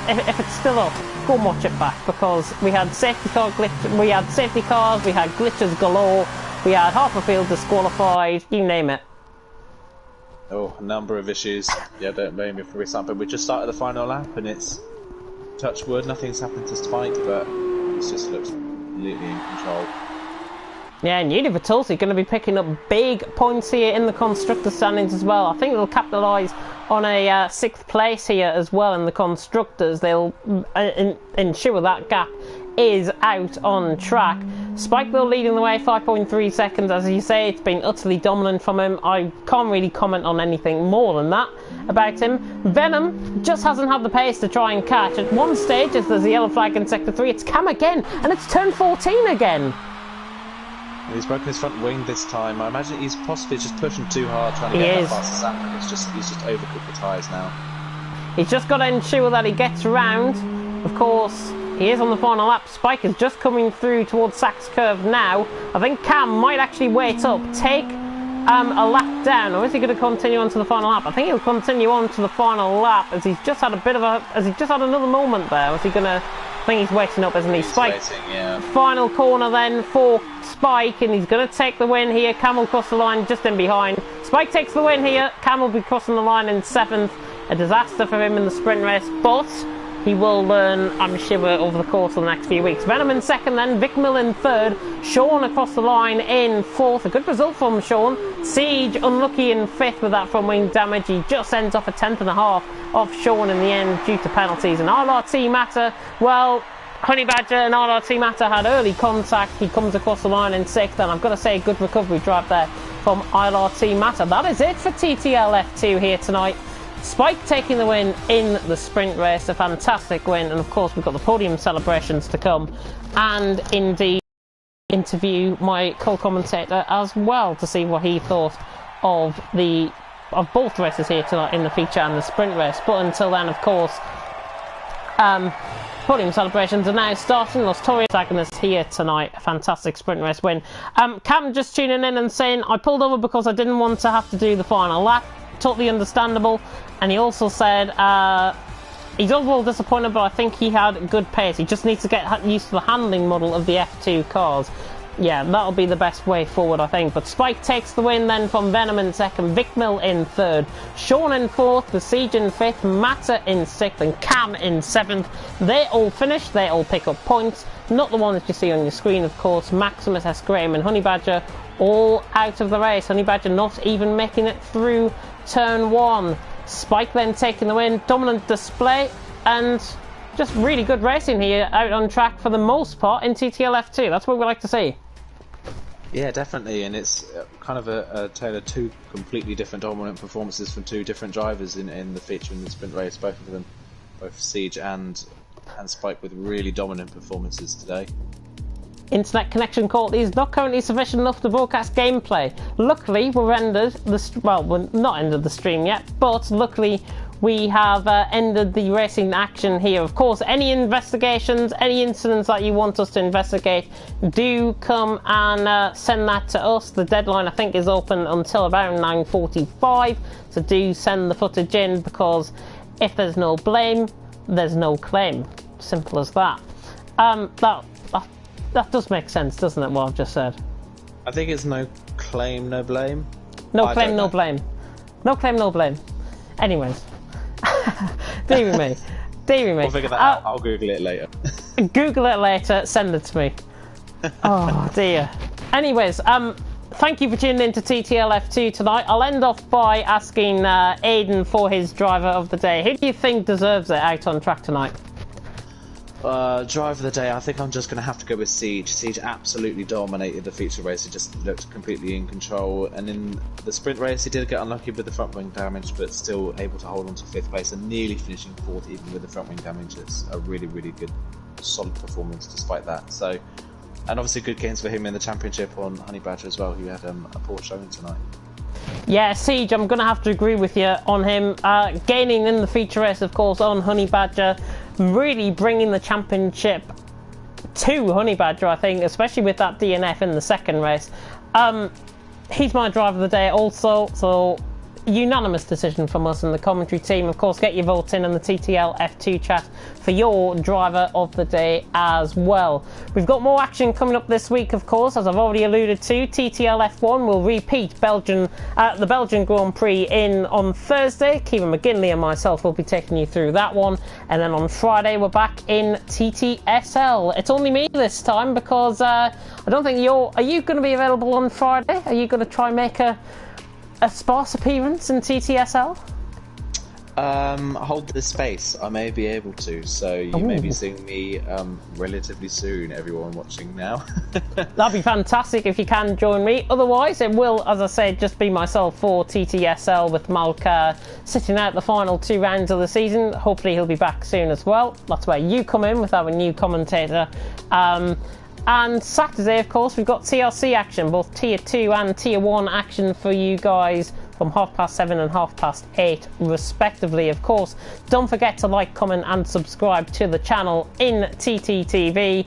if it's still up, go and watch it back, because we had safety cars, we had glitches galore, we had half a field disqualified, you name it. Oh, a number of issues. Yeah, don't blame me for restarting. We just started the final lap, and it's touch wood, nothing's happened to Spike, but he just looks completely in control. Yeah, and Uni Vitulsi going to be picking up big points here in the constructor standings as well. I think they'll capitalise on a 6th place here as well in the constructors. They'll ensure that gap is out on track. Spike though leading the way, 5.3 seconds. As you say, it's been utterly dominant from him. I can't really comment on anything more than that about him. Venom just hasn't had the pace to try and catch. At one stage, as there's a yellow flag in sector 3, it's Cam again, and it's turn 14 again. He's broken his front wing this time. I imagine he's possibly just pushing too hard, trying to get that fastest lap, and he's just overcooked the tyres now. He's just got to ensure that he gets around. Of course, he is on the final lap. Spike is just coming through towards Sachs Curve now. I think Cam might actually wait up, take a lap down, or is he going to continue on to the final lap? I think he'll continue on to the final lap, as he's just had another moment there. Was he going to? I think he's waiting up, isn't he? Spike. Yeah. Final corner then for Spike, and he's going to take the win here. Cam will cross the line just in behind. Spike takes the win here. Cam will be crossing the line in 7th. A disaster for him in the sprint race, but he will learn, I'm sure, over the course of the next few weeks. Venom in 2nd then, Vic Mill in 3rd, Sean across the line in 4th. A good result from Sean. Siege unlucky in 5th with that front wing damage. He just ends off a 10th and a half off Sean in the end due to penalties. And RRT Matter, well, Honey Badger and RRT Matter had early contact. He comes across the line in 6th, and I've got to say, a good recovery drive there from RRT Matter. That is it for TTL F2 here tonight. Spike taking the win in the sprint race, a fantastic win, and of course we've got the podium celebrations to come, and indeed interview my co-commentator as well to see what he thought of both races here tonight, in the feature and the sprint race. But until then, of course, podium celebrations are now starting. Los Torios antagonists here tonight, a fantastic sprint race win. Cam just tuning in and saying, I pulled over because I didn't want to have to do the final lap. Totally understandable. And he also said he's overall disappointed, but I think he had good pace. He just needs to get used to the handling model of the F2 cars. Yeah, that'll be the best way forward, I think. But Spike takes the win then from Venom in 2nd, Vic Mill in 3rd, Sean in 4th, the Siege in 5th, Matter in 6th, and Cam in 7th. They all finish, they all pick up points. Not the ones you see on your screen, of course. Maximus S. Graham and Honey Badger all out of the race. Honey Badger not even making it through turn 1. Spike then taking the win. Dominant display and just really good racing here out on track for the most part in TTL F2. That's what we like to see. Yeah, definitely, and it's kind of a tale of 2 completely different dominant performances from 2 different drivers in the feature and the sprint race. Both of them, both Siege and and Spike with really dominant performances today. Internet connection quality is not currently sufficient enough to broadcast gameplay. Luckily, we're not ended the stream yet, but luckily we have ended the racing action here. Of course, any investigations, any incidents that you want us to investigate, do come and send that to us. The deadline, I think, is open until about 9:45, so do send the footage in, because if there's no blame, there's no claim. Simple as that. That does make sense, doesn't it, what I've just said? I think it's no claim, no blame. No claim, no blame. No claim, no blame. Anyways. Dear me. We'll figure that out. I'll Google it later. Google it later, send it to me. Oh, dear. Anyways, thank you for tuning in to TTL F2 tonight. I'll end off by asking Aiden for his driver of the day. Who do you think deserves it out on track tonight? Driver of the day, I think I'm just going to have to go with Siege. Siege absolutely dominated the feature race. He just looked completely in control, and in the sprint race he did get unlucky with the front wing damage, but still able to hold on to 5th place and nearly finishing 4th even with the front wing damage. It's a really, really good, solid performance despite that. So, and obviously good gains for him in the championship on Honey Badger as well, who had a poor showing tonight. Yeah, Siege, I'm going to have to agree with you on him. Gaining in the feature race, of course, on Honey Badger, really bringing the championship to Honey Badger, I think, especially with that DNF in the second race. He's my driver of the day also, so unanimous decision from us in the commentary team. Of course, get your votes in the TTL F2 chat for your driver of the day as well. We've got more action coming up this week, of course, as I've already alluded to. TTL F1 will repeat the Belgian Grand Prix on Thursday. Kieran McGinley and myself will be taking you through that one, and then on Friday we're back in TTSL. It's only me this time, because I don't think are you going to be available on Friday? Are you going to try and make a sparse appearance in TTSL? Hold the space. I may be able to, so you may be seeing me relatively soon, everyone watching now. That'd be fantastic if you can join me. Otherwise, it will, as I said, just be myself for TTSL, with Malc sitting out the final 2 rounds of the season. Hopefully he'll be back soon as well. That's where you come in with our new commentator. And Saturday, of course, we've got TLC action, both Tier 2 and Tier 1 action for you guys from 7:30 and 8:30 respectively. Of course, don't forget to like, comment and subscribe to the channel in TTTV.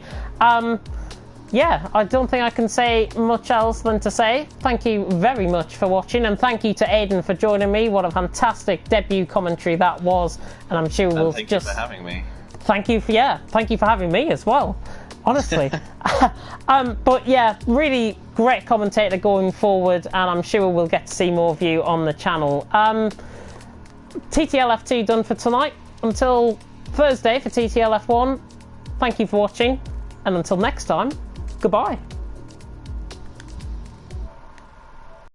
Yeah, I don't think I can say much else than to say thank you very much for watching, and thank you to Aiden for joining me. What a fantastic debut commentary that was, and I'm sure we'll thank you for having me. Thank you for having me as well. Honestly. But yeah, really great commentator going forward, and I'm sure we'll get to see more of you on the channel. TTL F2 done for tonight. Until Thursday for TTL F1, thank you for watching, and until next time, goodbye.